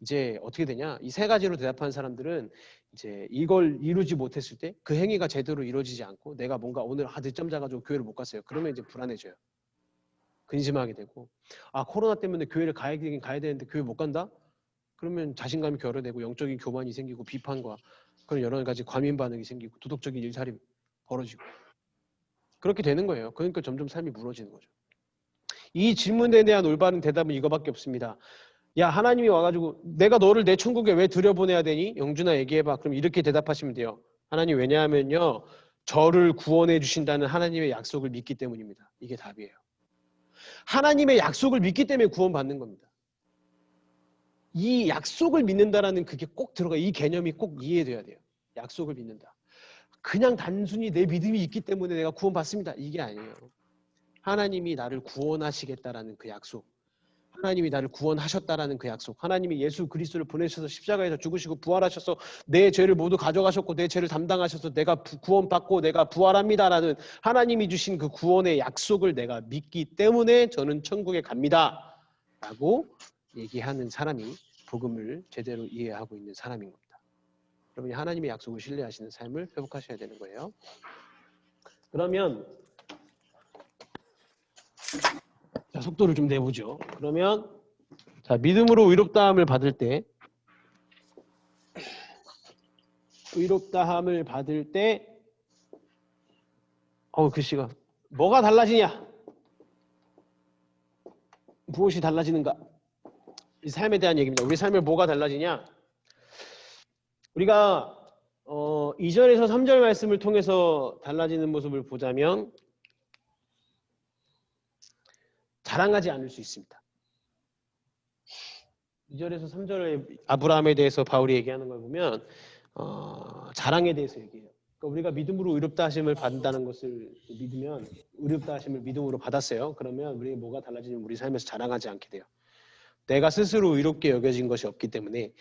이제 어떻게 되냐? 이 세 가지로 대답하는 사람들은 이제 이걸 이루지 못했을 때 그 행위가 제대로 이루어지지 않고 내가 뭔가 오늘 늦잠 자가지고 교회를 못 갔어요. 그러면 이제 불안해져요. 근심하게 되고 아 코로나 때문에 교회를 가야 되긴 가야 되는데 교회 못 간다? 그러면 자신감이 결여되고 영적인 교만이 생기고 비판과 그런 여러 가지 과민 반응이 생기고 도덕적인 일탈이 벌어지고 그렇게 되는 거예요. 그러니까 점점 삶이 무너지는 거죠. 이 질문에 대한 올바른 대답은 이거밖에 없습니다. 야 하나님이 와가지고 내가 너를 내 천국에 왜 들여보내야 되니? 영준아 얘기해봐. 그럼 이렇게 대답하시면 돼요. 하나님 왜냐하면요. 저를 구원해 주신다는 하나님의 약속을 믿기 때문입니다. 이게 답이에요. 하나님의 약속을 믿기 때문에 구원받는 겁니다. 이 약속을 믿는다라는 그게 꼭 들어가. 이 개념이 꼭 이해돼야 돼요. 약속을 믿는다. 그냥 단순히 내 믿음이 있기 때문에 내가 구원받습니다. 이게 아니에요. 하나님이 나를 구원하시겠다라는 그 약속. 하나님이 나를 구원하셨다라는 그 약속. 하나님이 예수 그리스도를 보내셔서 십자가에서 죽으시고 부활하셔서 내 죄를 모두 가져가셨고 내 죄를 담당하셔서 내가 구원받고 내가 부활합니다라는 하나님이 주신 그 구원의 약속을 내가 믿기 때문에 저는 천국에 갑니다. 라고 얘기하는 사람이 복음을 제대로 이해하고 있는 사람인 겁니다. 여러분이 하나님의 약속을 신뢰하시는 삶을 회복하셔야 되는 거예요. 그러면 자, 속도를 좀 내보죠. 그러면 자 믿음으로 의롭다함을 받을 때 글씨가 뭐가 달라지냐? 무엇이 달라지는가? 이 삶에 대한 얘기입니다. 우리 삶에 뭐가 달라지냐? 우리가 2절에서 3절 말씀을 통해서 달라지는 모습을 보자면 자랑하지 않을 수 있습니다. 2절에서 3절에 아브라함에 대해서 바울이 얘기하는 걸 보면 자랑에 대해서 얘기해요. 그러니까 우리가 믿음으로 의롭다 하심을 받는다는 것을 믿으면 의롭다 하심을 믿음으로 받았어요. 그러면 우리가 뭐가 달라지냐면 우리 삶에서 자랑하지 않게 돼요. 내가 스스로 의롭게 여겨진 것이 없기 때문에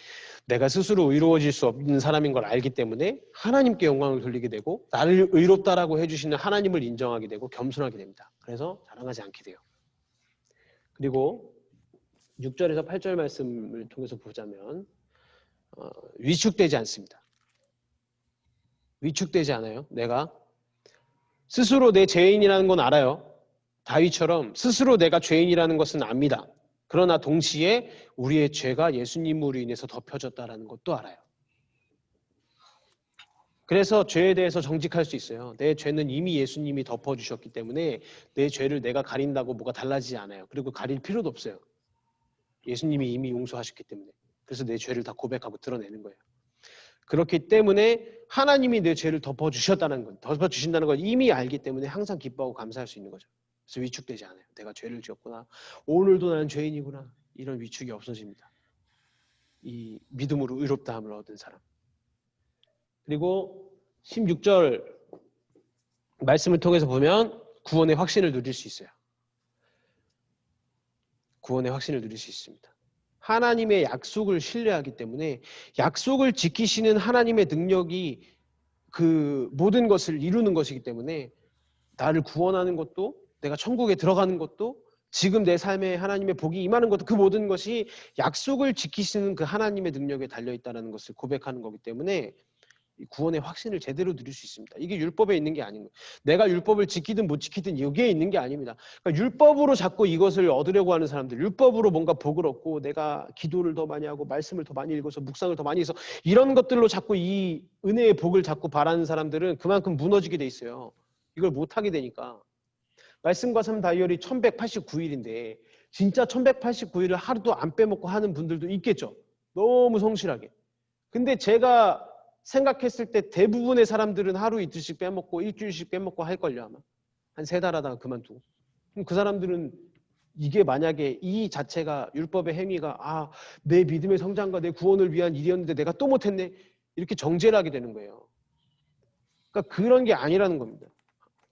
내가 스스로 의로워질 수 없는 사람인 걸 알기 때문에 하나님께 영광을 돌리게 되고 나를 의롭다라고 해주시는 하나님을 인정하게 되고 겸손하게 됩니다. 그래서 자랑하지 않게 돼요. 그리고 6절에서 8절 말씀을 통해서 보자면 위축되지 않습니다. 위축되지 않아요. 내가 스스로 내 죄인이라는 건 알아요. 다윗처럼 스스로 내가 죄인이라는 것은 압니다. 그러나 동시에 우리의 죄가 예수님으로 인해서 덮여졌다는 것도 알아요. 그래서 죄에 대해서 정직할 수 있어요. 내 죄는 이미 예수님이 덮어주셨기 때문에 내 죄를 내가 가린다고 뭐가 달라지지 않아요. 그리고 가릴 필요도 없어요. 예수님이 이미 용서하셨기 때문에. 그래서 내 죄를 다 고백하고 드러내는 거예요. 그렇기 때문에 하나님이 내 죄를 덮어주신다는 걸 이미 알기 때문에 항상 기뻐하고 감사할 수 있는 거죠. 그래서 위축되지 않아요. 내가 죄를 지었구나. 오늘도 나는 죄인이구나. 이런 위축이 없어집니다. 이 믿음으로 의롭다함을 얻은 사람. 그리고 16절 말씀을 통해서 보면 구원의 확신을 누릴 수 있어요. 구원의 확신을 누릴 수 있습니다. 하나님의 약속을 신뢰하기 때문에 약속을 지키시는 하나님의 능력이 그 모든 것을 이루는 것이기 때문에 나를 구원하는 것도 내가 천국에 들어가는 것도 지금 내 삶에 하나님의 복이 임하는 것도 그 모든 것이 약속을 지키시는 그 하나님의 능력에 달려있다는 것을 고백하는 거기 때문에 이 구원의 확신을 제대로 누릴 수 있습니다. 이게 율법에 있는 게 아닌 거예요. 내가 율법을 지키든 못 지키든 여기에 있는 게 아닙니다. 그러니까 율법으로 자꾸 이것을 얻으려고 하는 사람들, 율법으로 뭔가 복을 얻고 내가 기도를 더 많이 하고 말씀을 더 많이 읽어서 묵상을 더 많이 해서 이런 것들로 자꾸 이 은혜의 복을 자꾸 바라는 사람들은 그만큼 무너지게 돼 있어요. 이걸 못하게 되니까. 말씀과 삶 다이어리 1189일인데 진짜 1189일을 하루도 안 빼먹고 하는 분들도 있겠죠. 너무 성실하게. 근데 제가 생각했을 때 대부분의 사람들은 하루 이틀씩 빼먹고 일주일씩 빼먹고 할걸요 아마. 한 3달 하다가 그만두고. 그럼 그 사람들은 이게 만약에 이 자체가 율법의 행위가 내 믿음의 성장과 내 구원을 위한 일이었는데 내가 또 못했네. 이렇게 정죄를 하게 되는 거예요. 그러니까 그런 게 아니라는 겁니다.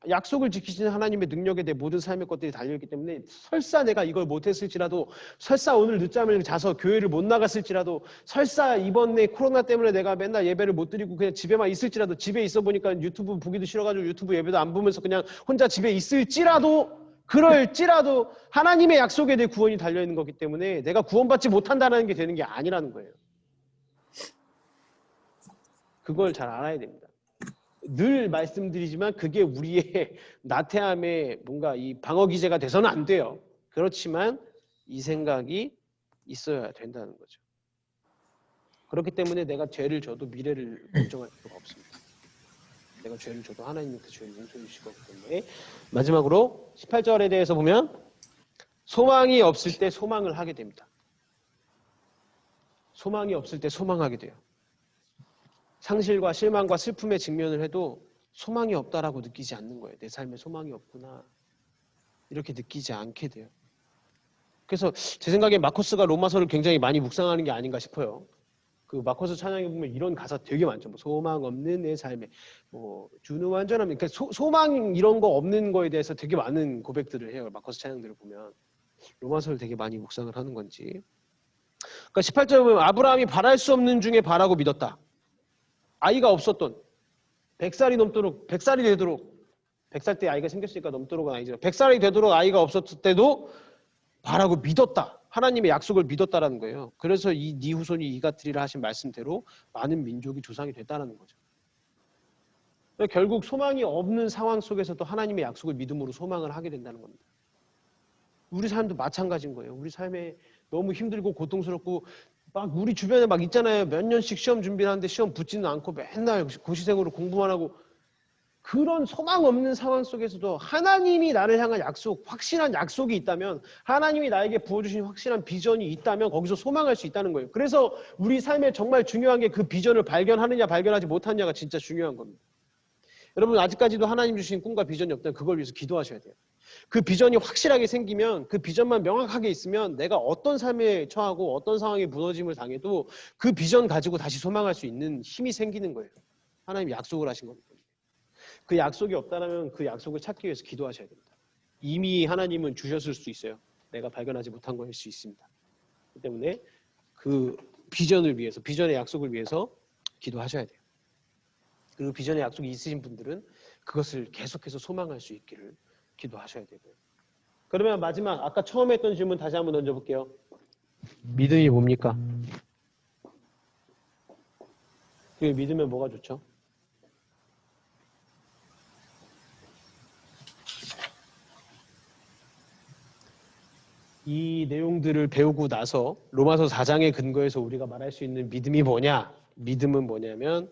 약속을 지키시는 하나님의 능력에 대해 모든 삶의 것들이 달려있기 때문에 설사 내가 이걸 못했을지라도 설사 오늘 늦잠을 자서 교회를 못 나갔을지라도 설사 이번에 코로나 때문에 내가 맨날 예배를 못 드리고 그냥 집에만 있을지라도 집에 있어 보니까 유튜브 보기도 싫어가지고 유튜브 예배도 안 보면서 그냥 혼자 집에 있을지라도 그럴지라도 하나님의 약속에 대해 구원이 달려있는 거기 때문에 내가 구원받지 못한다는 게 되는 게 아니라는 거예요. 그걸 잘 알아야 됩니다. 늘 말씀드리지만 그게 우리의 나태함의 뭔가 이 방어 기제가 돼서는 안 돼요. 그렇지만 이 생각이 있어야 된다는 거죠. 그렇기 때문에 내가 죄를 져도 미래를 걱정할 필요가 없습니다. 내가 죄를 져도 하나님은 그 죄를 용서해 주실 거기 때문에. 마지막으로 18절에 대해서 보면 소망이 없을 때 소망을 하게 됩니다. 소망이 없을 때 소망하게 돼요. 상실과 실망과 슬픔에 직면을 해도 소망이 없다라고 느끼지 않는 거예요. 내 삶에 소망이 없구나. 이렇게 느끼지 않게 돼요. 그래서 제 생각에 마커스가 로마서를 굉장히 많이 묵상하는 게 아닌가 싶어요. 그 마커스 찬양에 보면 이런 가사 되게 많죠. 뭐 소망 없는 내 삶에 뭐 주는 완전함. 그러니까 소망 이런 거 없는 거에 대해서 되게 많은 고백들을 해요. 마커스 찬양들을 보면. 로마서를 되게 많이 묵상을 하는 건지. 그러니까 18절에 보면 아브라함이 바랄 수 없는 중에 바라고 믿었다. 아이가 없었던 100살이 넘도록 100살이 되도록 100살 때 아이가 생겼으니까 넘도록은 아니죠. 100살이 되도록 아이가 없었을 때도 바라고 믿었다. 하나님의 약속을 믿었다라는 거예요. 그래서 네 후손이 이같으리라 하신 말씀대로 많은 민족이 조상이 됐다는 거죠. 그러니까 결국 소망이 없는 상황 속에서도 하나님의 약속을 믿음으로 소망을 하게 된다는 겁니다. 우리 삶도 마찬가지인 거예요. 우리 삶에 너무 힘들고 고통스럽고 막 우리 주변에 막 있잖아요. 몇 년씩 시험 준비를 하는데 시험 붙지는 않고 맨날 고시생으로 공부만 하고 그런 소망 없는 상황 속에서도 하나님이 나를 향한 약속, 확실한 약속이 있다면 하나님이 나에게 부어주신 확실한 비전이 있다면 거기서 소망할 수 있다는 거예요. 그래서 우리 삶에 정말 중요한 게 그 비전을 발견하느냐 발견하지 못하느냐가 진짜 중요한 겁니다. 여러분 아직까지도 하나님 주신 꿈과 비전이 없다면 그걸 위해서 기도하셔야 돼요. 그 비전이 확실하게 생기면 그 비전만 명확하게 있으면 내가 어떤 삶에 처하고 어떤 상황에 무너짐을 당해도 그 비전 가지고 다시 소망할 수 있는 힘이 생기는 거예요. 하나님이 약속을 하신 겁니다. 그 약속이 없다면 그 약속을 찾기 위해서 기도하셔야 됩니다. 이미 하나님은 주셨을 수도 있어요. 내가 발견하지 못한 거일 수 있습니다. 그렇기 때문에 그 비전을 위해서 비전의 약속을 위해서 기도하셔야 돼요. 그 비전의 약속이 있으신 분들은 그것을 계속해서 소망할 수 있기를 기도하셔야 되고요. 그러면 마지막 아까 처음에 했던 질문 다시 한번 던져볼게요. 믿음이 뭡니까? 그게 믿으면 뭐가 좋죠? 이 내용들을 배우고 나서 로마서 4장의 근거에서 우리가 말할 수 있는 믿음이 뭐냐? 믿음은 뭐냐면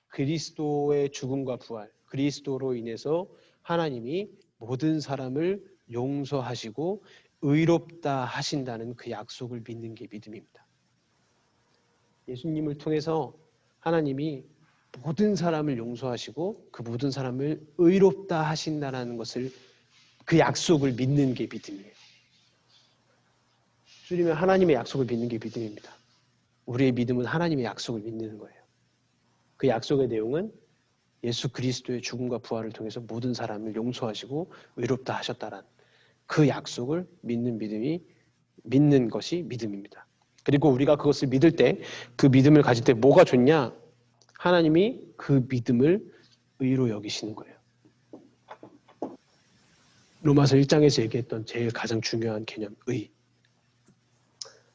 그리스도의 죽음과 부활, 그리스도로 인해서 하나님이 모든 사람을 용서하시고 의롭다 하신다는 그 약속을 믿는 게 믿음입니다. 예수님을 통해서 하나님이 모든 사람을 용서하시고 그 모든 사람을 의롭다 하신다는 것을 그 약속을 믿는 게 믿음이에요. 줄이면 하나님의 약속을 믿는 게 믿음입니다. 우리의 믿음은 하나님의 약속을 믿는 거예요. 그 약속의 내용은 예수 그리스도의 죽음과 부활을 통해서 모든 사람을 용서하시고 의롭다 하셨다란 그 약속을 믿는 믿음이 믿는 것이 믿음입니다. 그리고 우리가 그것을 믿을 때, 그 믿음을 가질 때 뭐가 좋냐? 하나님이 그 믿음을 의로 여기시는 거예요. 로마서 1장에서 얘기했던 제일 가장 중요한 개념, 의.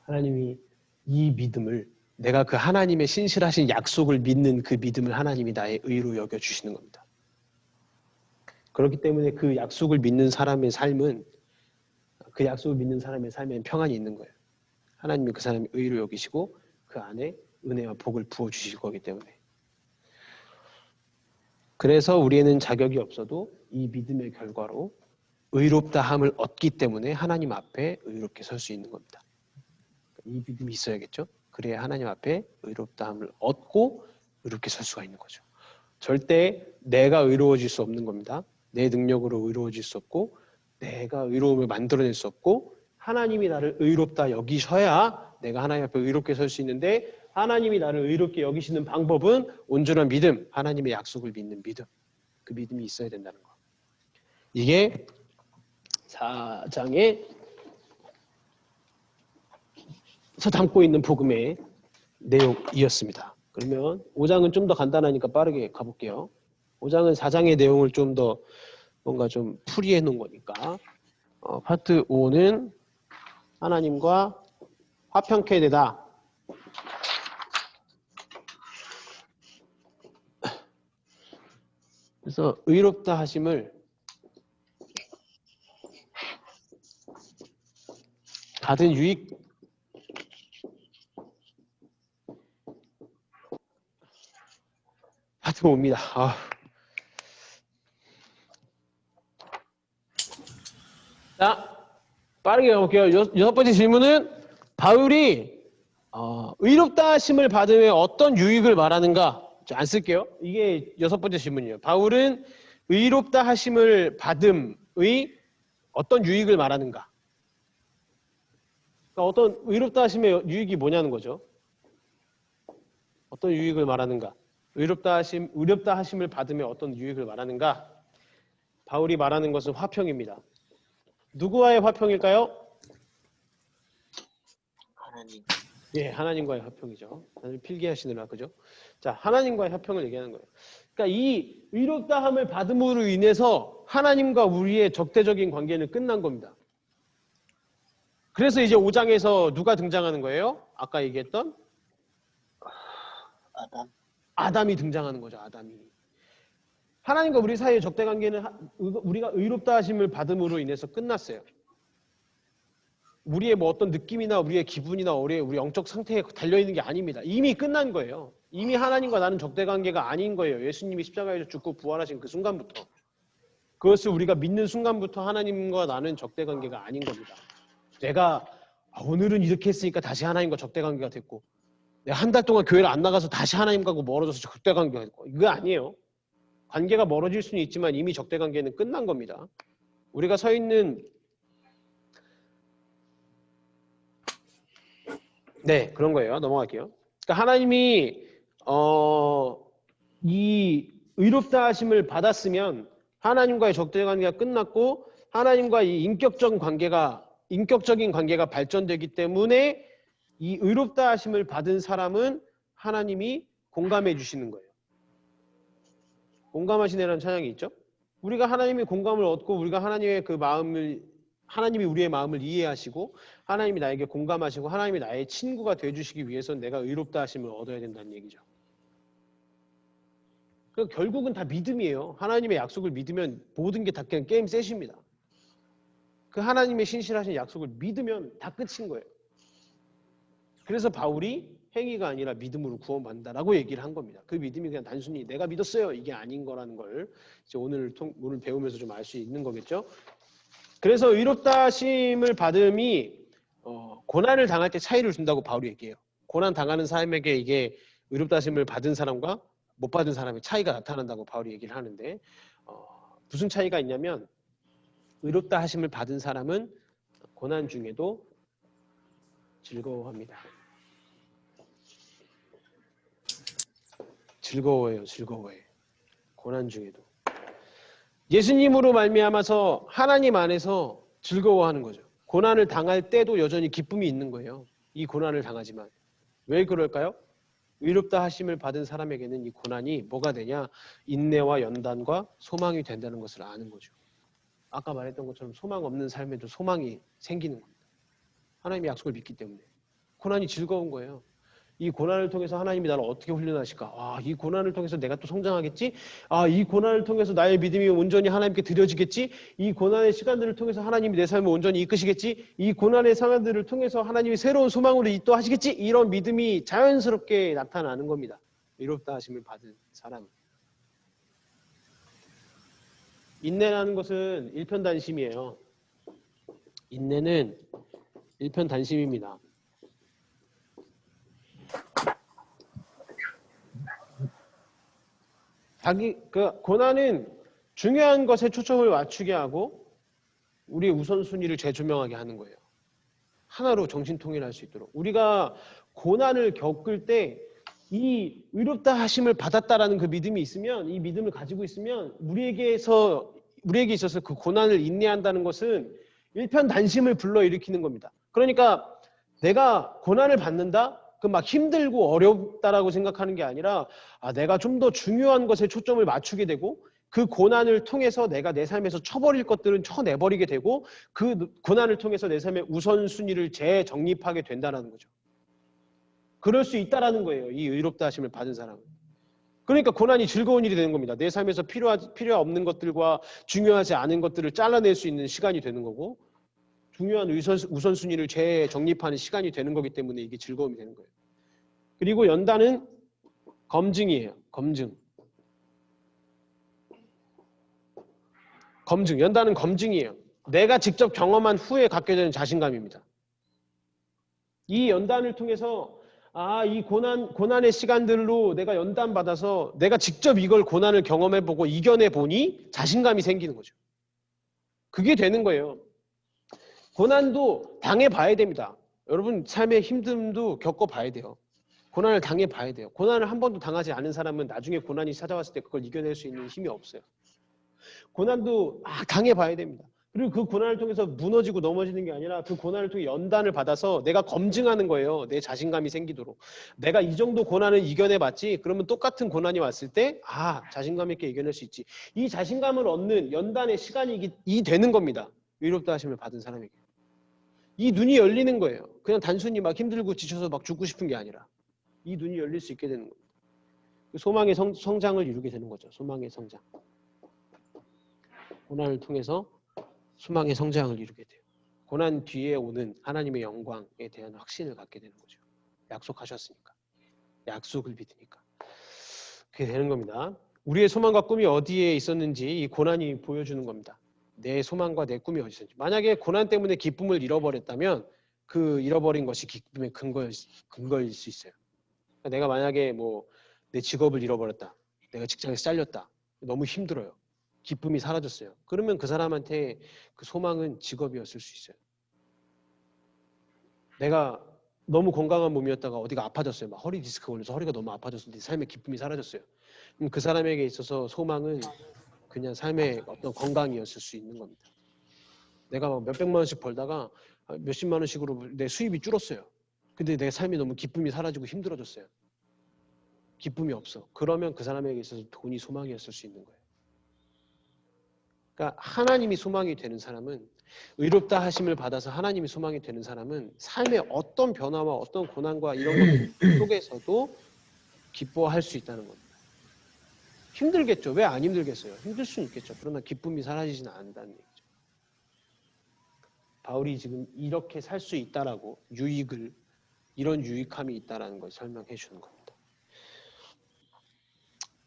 하나님이 이 믿음을, 내가 그 하나님의 신실하신 약속을 믿는 그 믿음을 하나님이 나의 의로 여겨주시는 겁니다. 그렇기 때문에 그 약속을 믿는 사람의 삶은, 그 약속을 믿는 사람의 삶에는 평안이 있는 거예요. 하나님이 그 사람의 의로 여기시고 그 안에 은혜와 복을 부어주실 거기 때문에. 그래서 우리에는 자격이 없어도 이 믿음의 결과로 의롭다함을 얻기 때문에 하나님 앞에 의롭게 설 수 있는 겁니다. 이 믿음이 있어야겠죠. 그래야 하나님 앞에 의롭다함을 얻고 의롭게 설 수가 있는 거죠. 절대 내가 의로워질 수 없는 겁니다. 내 능력으로 의로워질 수 없고 내가 의로움을 만들어낼 수 없고 하나님이 나를 의롭다 여기셔야 내가 하나님 앞에 의롭게 설 수 있는데, 하나님이 나를 의롭게 여기시는 방법은 온전한 믿음, 하나님의 약속을 믿는 믿음, 그 믿음이 있어야 된다는 거. 이게 4장에서 담고 있는 복음의 내용이었습니다. 그러면 5장은 좀 더 간단하니까 빠르게 가볼게요. 5장은 4장의 내용을 좀 더 뭔가 좀 풀이해 놓은 거니까 파트 5는 하나님과 화평케 되다. 그래서 의롭다 하심을 받은 유익, 파트 5입니다. 자, 빠르게 가볼게요. 여섯 번째 질문은 바울이 의롭다 하심을 받으면 어떤 유익을 말하는가? 안 쓸게요. 이게 여섯 번째 질문이에요. 바울은 의롭다 하심을 받음의 어떤 유익을 말하는가? 그러니까 어떤 의롭다 하심의 유익이 뭐냐는 거죠. 어떤 유익을 말하는가? 의롭다 하심을 받으면 어떤 유익을 말하는가? 바울이 말하는 것은 화평입니다. 누구와의 화평일까요? 하나님. 예, 하나님과의 화평이죠. 하나님 필기하시느라, 그죠? 자, 하나님과의 화평을 얘기하는 거예요. 그러니까 이 의롭다함을 받음으로 인해서 하나님과 우리의 적대적인 관계는 끝난 겁니다. 그래서 이제 5장에서 누가 등장하는 거예요? 아까 얘기했던 아담이 등장하는 거죠. 아담이. 하나님과 우리 사이의 적대 관계는 우리가 의롭다 하심을 받음으로 인해서 끝났어요. 우리의 뭐 어떤 느낌이나 우리의 기분이나 우리 영적 상태에 달려있는 게 아닙니다. 이미 끝난 거예요. 이미 하나님과 나는 적대 관계가 아닌 거예요. 예수님이 십자가에서 죽고 부활하신 그 순간부터. 그것을 우리가 믿는 순간부터 하나님과 나는 적대 관계가 아닌 겁니다. 내가 오늘은 이렇게 했으니까 다시 하나님과 적대 관계가 됐고, 내가 한 달 동안 교회를 안 나가서 다시 하나님과 멀어져서 적대 관계가 됐고, 이거 아니에요. 관계가 멀어질 수는 있지만 이미 적대 관계는 끝난 겁니다. 우리가 서 있는 네, 그런 거예요. 넘어갈게요. 그러니까 하나님이 이 의롭다 하심을 받았으면 하나님과의 적대 관계가 끝났고 하나님과 이 인격적인 관계가 발전되기 때문에 이 의롭다 하심을 받은 사람은 하나님이 공감해 주시는 거예요. 공감하시네라는 찬양이 있죠. 우리가 하나님의 공감을 얻고 우리가 하나님의 그 마음을, 하나님이 우리의 마음을 이해하시고 하나님이 나에게 공감하시고 하나님이 나의 친구가 되어주시기 위해서는 내가 의롭다 하심을 얻어야 된다는 얘기죠. 그러니까 결국은 다 믿음이에요. 하나님의 약속을 믿으면 모든 게 다 그냥 게임 셋입니다. 그 하나님의 신실하신 약속을 믿으면 다 끝인 거예요. 그래서 바울이 행위가 아니라 믿음으로 구원받는다라고 얘기를 한 겁니다. 그 믿음이 그냥 단순히 내가 믿었어요 이게 아닌 거라는 걸 이제 오늘 배우면서 좀 알 수 있는 거겠죠. 그래서 의롭다 하심을 받음이 고난을 당할 때 차이를 준다고 바울이 얘기해요. 고난 당하는 사람에게 이게 의롭다 하심을 받은 사람과 못 받은 사람의 차이가 나타난다고 바울이 얘기를 하는데 무슨 차이가 있냐면 의롭다 하심을 받은 사람은 고난 중에도 즐거워합니다. 즐거워해요. 고난 중에도. 예수님으로 말미암아서 하나님 안에서 즐거워하는 거죠. 고난을 당할 때도 여전히 기쁨이 있는 거예요. 이 고난을 당하지만. 왜 그럴까요? 의롭다 하심을 받은 사람에게는 이 고난이 뭐가 되냐? 인내와 연단과 소망이 된다는 것을 아는 거죠. 아까 말했던 것처럼 소망 없는 삶에도 소망이 생기는 겁니다. 하나님의 약속을 믿기 때문에. 고난이 즐거운 거예요. 이 고난을 통해서 하나님이 나를 어떻게 훈련하실까? 아, 이 고난을 통해서 내가 또 성장하겠지? 아, 이 고난을 통해서 나의 믿음이 온전히 하나님께 드려지겠지? 이 고난의 시간들을 통해서 하나님이 내 삶을 온전히 이끄시겠지? 이 고난의 상황들을 통해서 하나님이 새로운 소망으로 인도하시겠지? 이런 믿음이 자연스럽게 나타나는 겁니다. 의롭다 하심을 받은 사람. 인내라는 것은 일편단심이에요. 인내는 일편단심입니다. 고난은 중요한 것에 초점을 맞추게 하고 우리의 우선순위를 재조명하게 하는 거예요. 하나로 정신통일할 수 있도록. 우리가 고난을 겪을 때 이 의롭다 하심을 받았다라는 그 믿음이 있으면, 이 믿음을 가지고 있으면 우리에게 있어서 그 고난을 인내한다는 것은 일편단심을 불러일으키는 겁니다. 그러니까 내가 고난을 받는다? 그 막 힘들고 어렵다라고 생각하는 게 아니라 내가 좀 더 중요한 것에 초점을 맞추게 되고 그 고난을 통해서 내가 내 삶에서 쳐버릴 것들은 쳐내버리게 되고 그 고난을 통해서 내 삶의 우선순위를 재정립하게 된다는 거죠. 그럴 수 있다라는 거예요. 이 의롭다 하심을 받은 사람은. 그러니까 고난이 즐거운 일이 되는 겁니다. 내 삶에서 필요 없는 것들과 중요하지 않은 것들을 잘라낼 수 있는 시간이 되는 거고 중요한 우선순위를 재정립하는 시간이 되는 거기 때문에 이게 즐거움이 되는 거예요. 그리고 연단은 검증이에요. 검증. 연단은 검증이에요. 내가 직접 경험한 후에 갖게 되는 자신감입니다. 이 연단을 통해서 이 고난의 시간들로 내가 연단받아서 내가 직접 이걸 고난을 경험해보고 이겨내보니 자신감이 생기는 거죠. 그게 되는 거예요. 고난도 당해봐야 됩니다. 여러분 삶의 힘듦도 겪어봐야 돼요. 고난을 당해봐야 돼요. 고난을 한 번도 당하지 않은 사람은 나중에 고난이 찾아왔을 때 그걸 이겨낼 수 있는 힘이 없어요. 고난도 당해봐야 됩니다. 그리고 그 고난을 통해서 무너지고 넘어지는 게 아니라 그 고난을 통해 연단을 받아서 내가 검증하는 거예요. 내 자신감이 생기도록. 내가 이 정도 고난을 이겨내봤지? 그러면 똑같은 고난이 왔을 때 자신감 있게 이겨낼 수 있지. 이 자신감을 얻는 연단의 시간이 되는 겁니다. 의롭다 하심을 받은 사람에게. 이 눈이 열리는 거예요. 그냥 단순히 막 힘들고 지쳐서 막 죽고 싶은 게 아니라 이 눈이 열릴 수 있게 되는 겁니다. 소망의 성장을 이루게 되는 거죠. 소망의 성장. 고난을 통해서 소망의 성장을 이루게 돼요. 고난 뒤에 오는 하나님의 영광에 대한 확신을 갖게 되는 거죠. 약속하셨으니까. 약속을 믿으니까. 그게 되는 겁니다. 우리의 소망과 꿈이 어디에 있었는지 이 고난이 보여주는 겁니다. 내 소망과 내 꿈이 어디 있었는지. 만약에 고난 때문에 기쁨을 잃어버렸다면 그 잃어버린 것이 기쁨의 근거일 수 있어요. 내가 만약에 내 직업을 잃어버렸다. 내가 직장에서 잘렸다. 너무 힘들어요. 기쁨이 사라졌어요. 그러면 그 사람한테 그 소망은 직업이었을 수 있어요. 내가 너무 건강한 몸이었다가 어디가 아파졌어요. 막 허리 디스크 걸려서 허리가 너무 아파졌을 때 삶의 기쁨이 사라졌어요. 그럼 그 사람에게 있어서 소망은 그냥 삶의 어떤 건강이었을 수 있는 겁니다. 내가 막 몇백만 원씩 벌다가 몇십만 원씩으로 내 수입이 줄었어요. 근데 내 삶이 너무 기쁨이 사라지고 힘들어졌어요. 기쁨이 없어. 그러면 그 사람에게 있어서 돈이 소망이었을 수 있는 거예요. 그러니까 하나님이 소망이 되는 사람은 의롭다 하심을 받아서 하나님이 소망이 되는 사람은 삶의 어떤 변화와 어떤 고난과 이런 것 속에서도 기뻐할 수 있다는 겁니다. 힘들겠죠. 왜 안 힘들겠어요? 힘들 수는 있겠죠. 그러나 기쁨이 사라지지는 않는다는 얘기죠. 바울이 지금 이렇게 살 수 있다라고 이런 유익함이 있다라는 걸 설명해 주는 겁니다.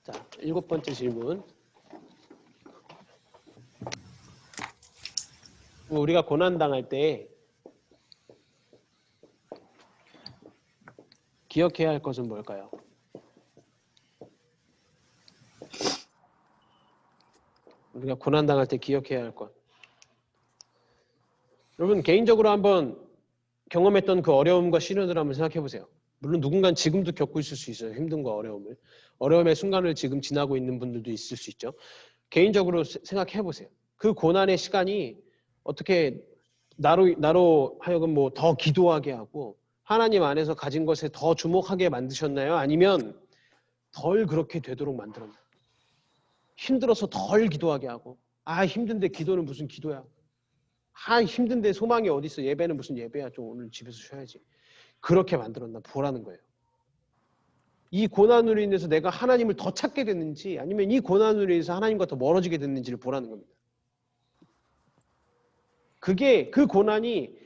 자, 7번째 질문. 우리가 고난당할 때 기억해야 할 것은 뭘까요? 우리가 고난당할 때 기억해야 할 것. 여러분 개인적으로 한번 경험했던 그 어려움과 시련을 한번 생각해 보세요. 물론 누군가는 지금도 겪고 있을 수 있어요. 힘든과 어려움을. 어려움의 순간을 지금 지나고 있는 분들도 있을 수 있죠. 개인적으로 생각해 보세요. 그 고난의 시간이 어떻게 나로 하여금 뭐 더 기도하게 하고 하나님 안에서 가진 것에 더 주목하게 만드셨나요? 아니면 덜 그렇게 되도록 만들었나요? 힘들어서 덜 기도하게 하고 아 힘든데 기도는 무슨 기도야. 아 힘든데 소망이 어디 있어. 예배는 무슨 예배야. 좀 오늘 집에서 쉬어야지. 그렇게 만들었나 보라는 거예요. 이 고난으로 인해서 내가 하나님을 더 찾게 됐는지 아니면 이 고난으로 인해서 하나님과 더 멀어지게 됐는지를 보라는 겁니다. 그 고난이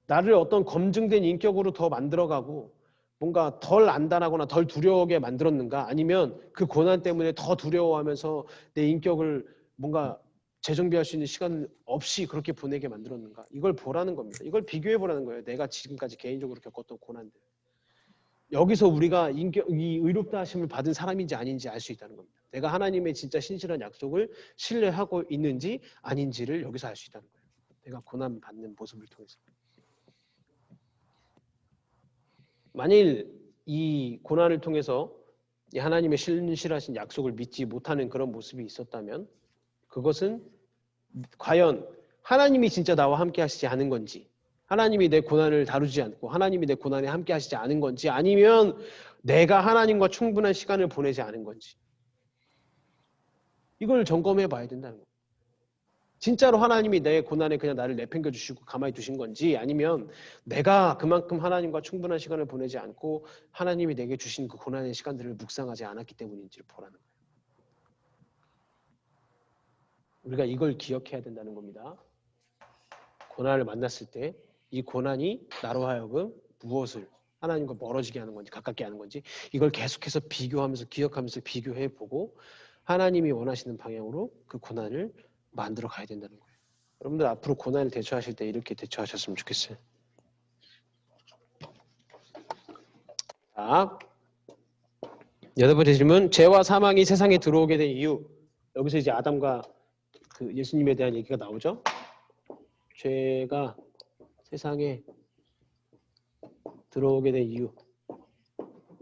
나를 어떤 검증된 인격으로 더 만들어가고 뭔가 덜 안단하거나 덜 두려워하게 만들었는가 아니면 그 고난 때문에 더 두려워하면서 내 인격을 뭔가 재정비할 수 있는 시간 없이 그렇게 보내게 만들었는가 이걸 보라는 겁니다. 이걸 비교해 보라는 거예요. 내가 지금까지 개인적으로 겪었던 고난들. 여기서 우리가 이 의롭다 하심을 받은 사람인지 아닌지 알 수 있다는 겁니다. 내가 하나님의 진짜 신실한 약속을 신뢰하고 있는지 아닌지를 여기서 알 수 있다는 거예요. 내가 고난 받는 모습을 통해서. 만일 이 고난을 통해서 이 하나님의 신실하신 약속을 믿지 못하는 그런 모습이 있었다면 그것은 과연 하나님이 진짜 나와 함께 하시지 않은 건지 하나님이 내 고난을 다루지 않고 하나님이 내 고난에 함께 하시지 않은 건지 아니면 내가 하나님과 충분한 시간을 보내지 않은 건지 이걸 점검해 봐야 된다는 거예요. 진짜로 하나님이 내 고난에 그냥 나를 내팽겨 주시고 가만히 두신 건지 아니면 내가 그만큼 하나님과 충분한 시간을 보내지 않고 하나님이 내게 주신 그 고난의 시간들을 묵상하지 않았기 때문인지를 보라는 거예요. 우리가 이걸 기억해야 된다는 겁니다. 고난을 만났을 때 이 고난이 나로 하여금 무엇을 하나님과 멀어지게 하는 건지 가깝게 하는 건지 이걸 계속해서 비교하면서 기억하면서 비교해보고 하나님이 원하시는 방향으로 그 고난을 만들어 가야 된다는 거예요. 여러분들 앞으로 고난을 대처하실 때 이렇게 대처하셨으면 좋겠어요. 자, 8번째 질문. 죄와 사망이 세상에 들어오게 된 이유. 여기서 이제 아담과 그 예수님에 대한 얘기가 나오죠. 죄가 세상에 들어오게 된 이유.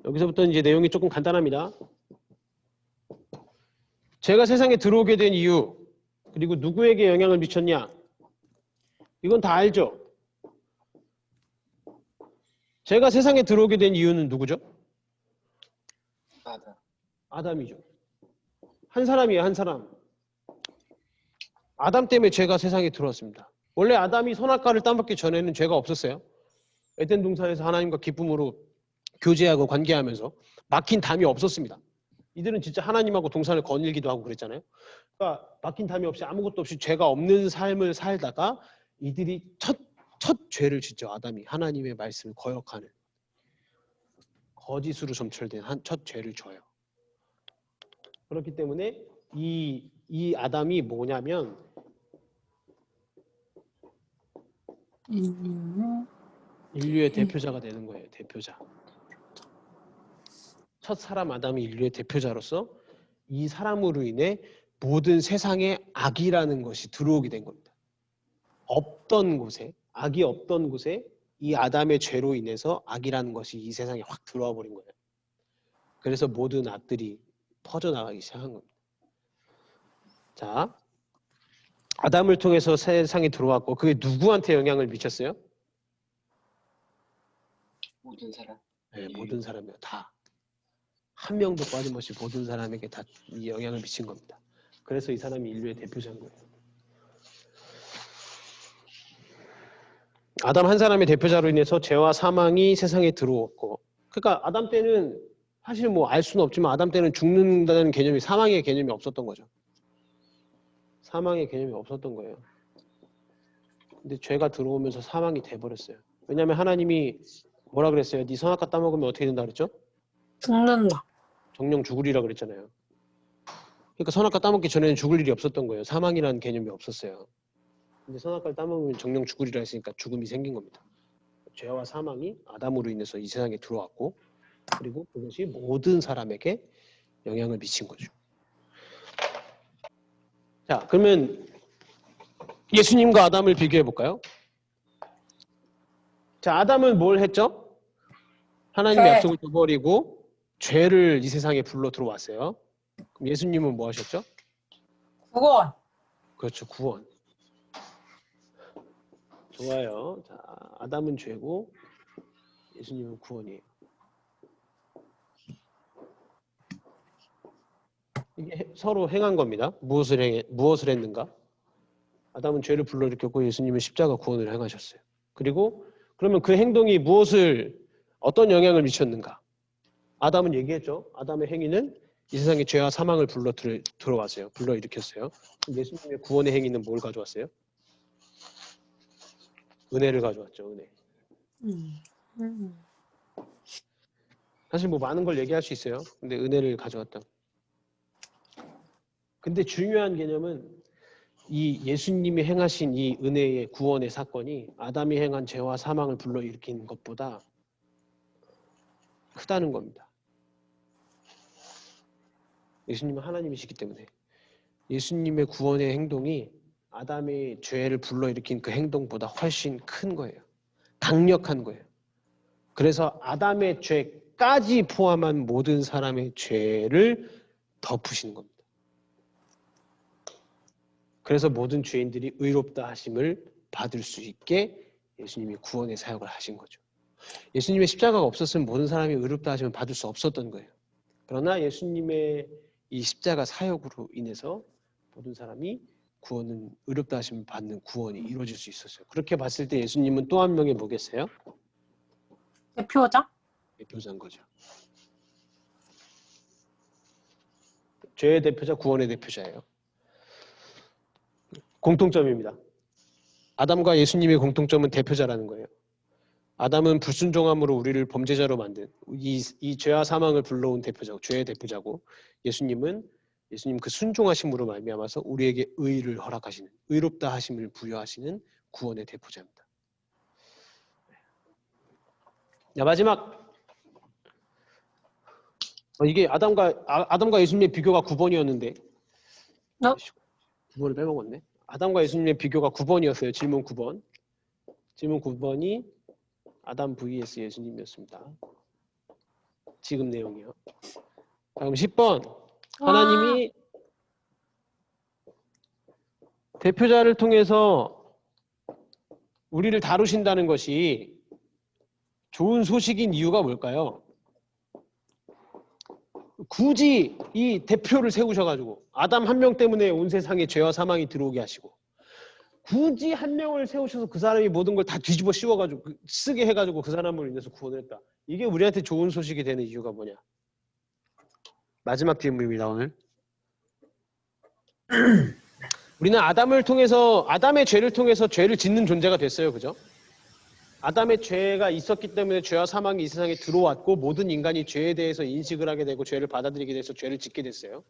여기서부터 이제 내용이 조금 간단합니다. 죄가 세상에 들어오게 된 이유. 그리고 누구에게 영향을 미쳤냐? 이건 다 알죠? 죄가 세상에 들어오게 된 이유는 누구죠? 아담이죠. 한 사람이에요, 한 사람. 아담 때문에 죄가 세상에 들어왔습니다. 원래 아담이 선악과를 따먹기 전에는 죄가 없었어요. 에덴 동산에서 하나님과 기쁨으로 교제하고 관계하면서 막힌 담이 없었습니다. 이들은 진짜 하나님하고 동산을 거닐기도 하고 그랬잖아요. 그러니까 막힌 담이 없이 아무것도 없이 죄가 없는 삶을 살다가 이들이 첫 죄를 짓죠. 아담이 하나님의 말씀을 거역하는 거짓으로 점철된 첫 죄를 져요. 그렇기 때문에 이 아담이 뭐냐면 인류의 대표자가 되는 거예요. 대표자. 첫 사람 아담이 인류의 대표자로서 이 사람으로 인해 모든 세상에 악이라는 것이 들어오게 된 겁니다. 없던 곳에, 악이 없던 곳에 이 아담의 죄로 인해서 악이라는 것이 이 세상에 확 들어와 버린 거예요. 그래서 모든 악들이 퍼져나가기 시작한 겁니다. 자, 아담을 통해서 세상에 들어왔고 그게 누구한테 영향을 미쳤어요? 모든 사람. 네, 모든 사람이요. 다. 한 명도 빠짐없이 모든 사람에게 다 이 영향을 미친 겁니다. 그래서 이 사람이 인류의 대표자인 거예요. 아담 한 사람의 대표자로 인해서 죄와 사망이 세상에 들어왔고 그러니까 아담 때는 사실 뭐 알 수는 없지만 아담 때는 죽는다는 개념이 사망의 개념이 없었던 거죠. 사망의 개념이 없었던 거예요. 근데 죄가 들어오면서 사망이 돼버렸어요. 왜냐하면 하나님이 뭐라 그랬어요? 네 선악과 따먹으면 어떻게 된다 그랬죠? 죽는다. 정령 죽으리라 그랬잖아요. 그러니까 선악과 따먹기 전에는 죽을 일이 없었던 거예요. 사망이라는 개념이 없었어요. 근데 선악과를 따먹으면 정령 죽으리라 했으니까 죽음이 생긴 겁니다. 죄와 사망이 아담으로 인해서 이 세상에 들어왔고 그리고 그것이 모든 사람에게 영향을 미친 거죠. 자, 그러면 예수님과 아담을 비교해 볼까요? 자, 아담은 뭘 했죠? 하나님의 죄. 약속을 저버리고 죄를 이 세상에 불러 들어왔어요. 그럼 예수님은 뭐 하셨죠? 구원. 그렇죠, 구원. 좋아요. 자, 아담은 죄고 예수님은 구원이에요. 이게 서로 행한 겁니다. 무엇을 했는가? 아담은 죄를 불러일으켰고 예수님은 십자가 구원을 행하셨어요. 그리고 그러면 그 행동이 어떤 영향을 미쳤는가? 아담은 얘기했죠. 아담의 행위는 이 세상에 죄와 사망을 들어왔어요. 불러일으켰어요. 예수님의 구원의 행위는 뭘 가져왔어요? 은혜를 가져왔죠. 은혜. 사실 뭐 많은 걸 얘기할 수 있어요. 근데 은혜를 가져왔다. 근데 중요한 개념은 이 예수님이 행하신 이 은혜의 구원의 사건이 아담이 행한 죄와 사망을 불러일으킨 것보다 크다는 겁니다. 예수님은 하나님이시기 때문에 예수님의 구원의 행동이 아담의 죄를 불러일으킨 그 행동보다 훨씬 큰 거예요. 강력한 거예요. 그래서 아담의 죄까지 포함한 모든 사람의 죄를 덮으시는 겁니다. 그래서 모든 죄인들이 의롭다 하심을 받을 수 있게 예수님이 구원의 사역을 하신 거죠. 예수님의 십자가가 없었으면 모든 사람이 의롭다 하심을 받을 수 없었던 거예요. 그러나 예수님의 이 십자가 사역으로 인해서 모든 사람이 의롭다 하심을 받는 구원이 이루어질 수 있었어요. 그렇게 봤을 때 예수님은 또 한 명의 뭐겠어요? 대표자? 대표자인 거죠. 죄의 대표자, 구원의 대표자예요. 공통점입니다. 아담과 예수님의 공통점은 대표자라는 거예요. 아담은 불순종함으로 우리를 범죄자로 만든 이 죄와 사망을 불러온 대표자고 죄의 대표자고 예수님 그 순종하심으로 말미암아서 우리에게 의를 허락하시는 의롭다 하심을 부여하시는 구원의 대표자입니다. 자, 마지막 이게 아담과 예수님의 비교가 9번이었는데 9번을 빼먹었네. 아담과 예수님의 비교가 9번이었어요. 질문 9번. 질문 9번이 아담 vs 예수님이었습니다. 지금 내용이요. 다음 10번. 하나님이 대표자를 통해서 우리를 다루신다는 것이 좋은 소식인 이유가 뭘까요? 굳이 이 대표를 세우셔가지고 아담 한 명 때문에 온 세상에 죄와 사망이 들어오게 하시고 굳이 한 명을 세우셔서 그 사람이 모든 걸 다 뒤집어 씌워가지고 쓰게 해가지고 그 사람으로 인해서 구원을 했다. 이게 우리한테 좋은 소식이 되는 이유가 뭐냐? 마지막 질문입니다. 오늘 우리는 아담의 죄를 통해서 죄를 짓는 존재가 됐어요. 그죠? 아담의 죄가 있었기 때문에 죄와 사망이 이 세상에 들어왔고 모든 인간이 죄에 대해서 인식을 하게 되고 죄를 받아들이게 돼서 죄를 짓게 됐어요.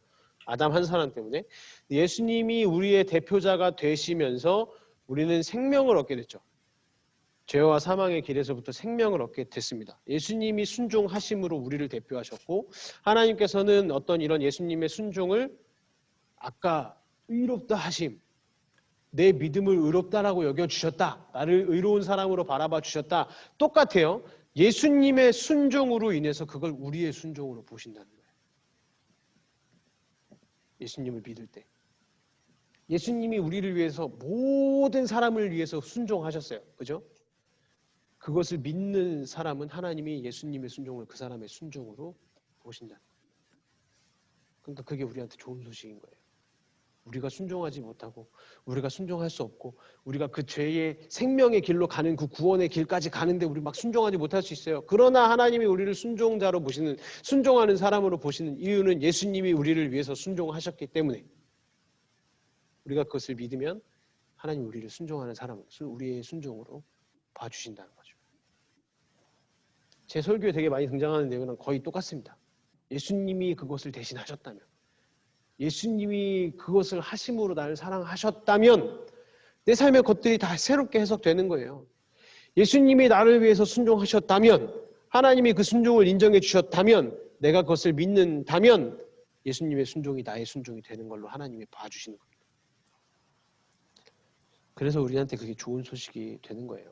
아담 한 사람 때문에. 예수님이 우리의 대표자가 되시면서 우리는 생명을 얻게 됐죠. 죄와 사망의 길에서부터 생명을 얻게 됐습니다. 예수님이 순종하심으로 우리를 대표하셨고 하나님께서는 어떤 이런 예수님의 순종을 아까 의롭다 하심, 내 믿음을 의롭다라고 여겨주셨다. 나를 의로운 사람으로 바라봐 주셨다. 똑같아요. 예수님의 순종으로 인해서 그걸 우리의 순종으로 보신다는 거예요. 예수님을 믿을 때. 예수님이 우리를 위해서 모든 사람을 위해서 순종하셨어요. 그죠? 그것을 믿는 사람은 하나님이 예수님의 순종을 그 사람의 순종으로 보신다는 거예요. 그러니까 그게 우리한테 좋은 소식인 거예요. 우리가 순종하지 못하고 우리가 순종할 수 없고 우리가 그 죄의 생명의 길로 가는 그 구원의 길까지 가는데 우리 막 순종하지 못할 수 있어요. 그러나 하나님이 우리를 순종자로 보시는 순종하는 사람으로 보시는 이유는 예수님이 우리를 위해서 순종하셨기 때문에 우리가 그것을 믿으면 하나님 우리를 순종하는 사람으로 우리의 순종으로 봐주신다는 거죠. 제 설교에 되게 많이 등장하는 내용은 거의 똑같습니다. 예수님이 그것을 대신하셨다면 예수님이 그것을 하심으로 나를 사랑하셨다면 내 삶의 것들이 다 새롭게 해석되는 거예요. 예수님이 나를 위해서 순종하셨다면 하나님이 그 순종을 인정해 주셨다면 내가 그것을 믿는다면 예수님의 순종이 나의 순종이 되는 걸로 하나님이 봐주시는 겁니다. 그래서 우리한테 그게 좋은 소식이 되는 거예요.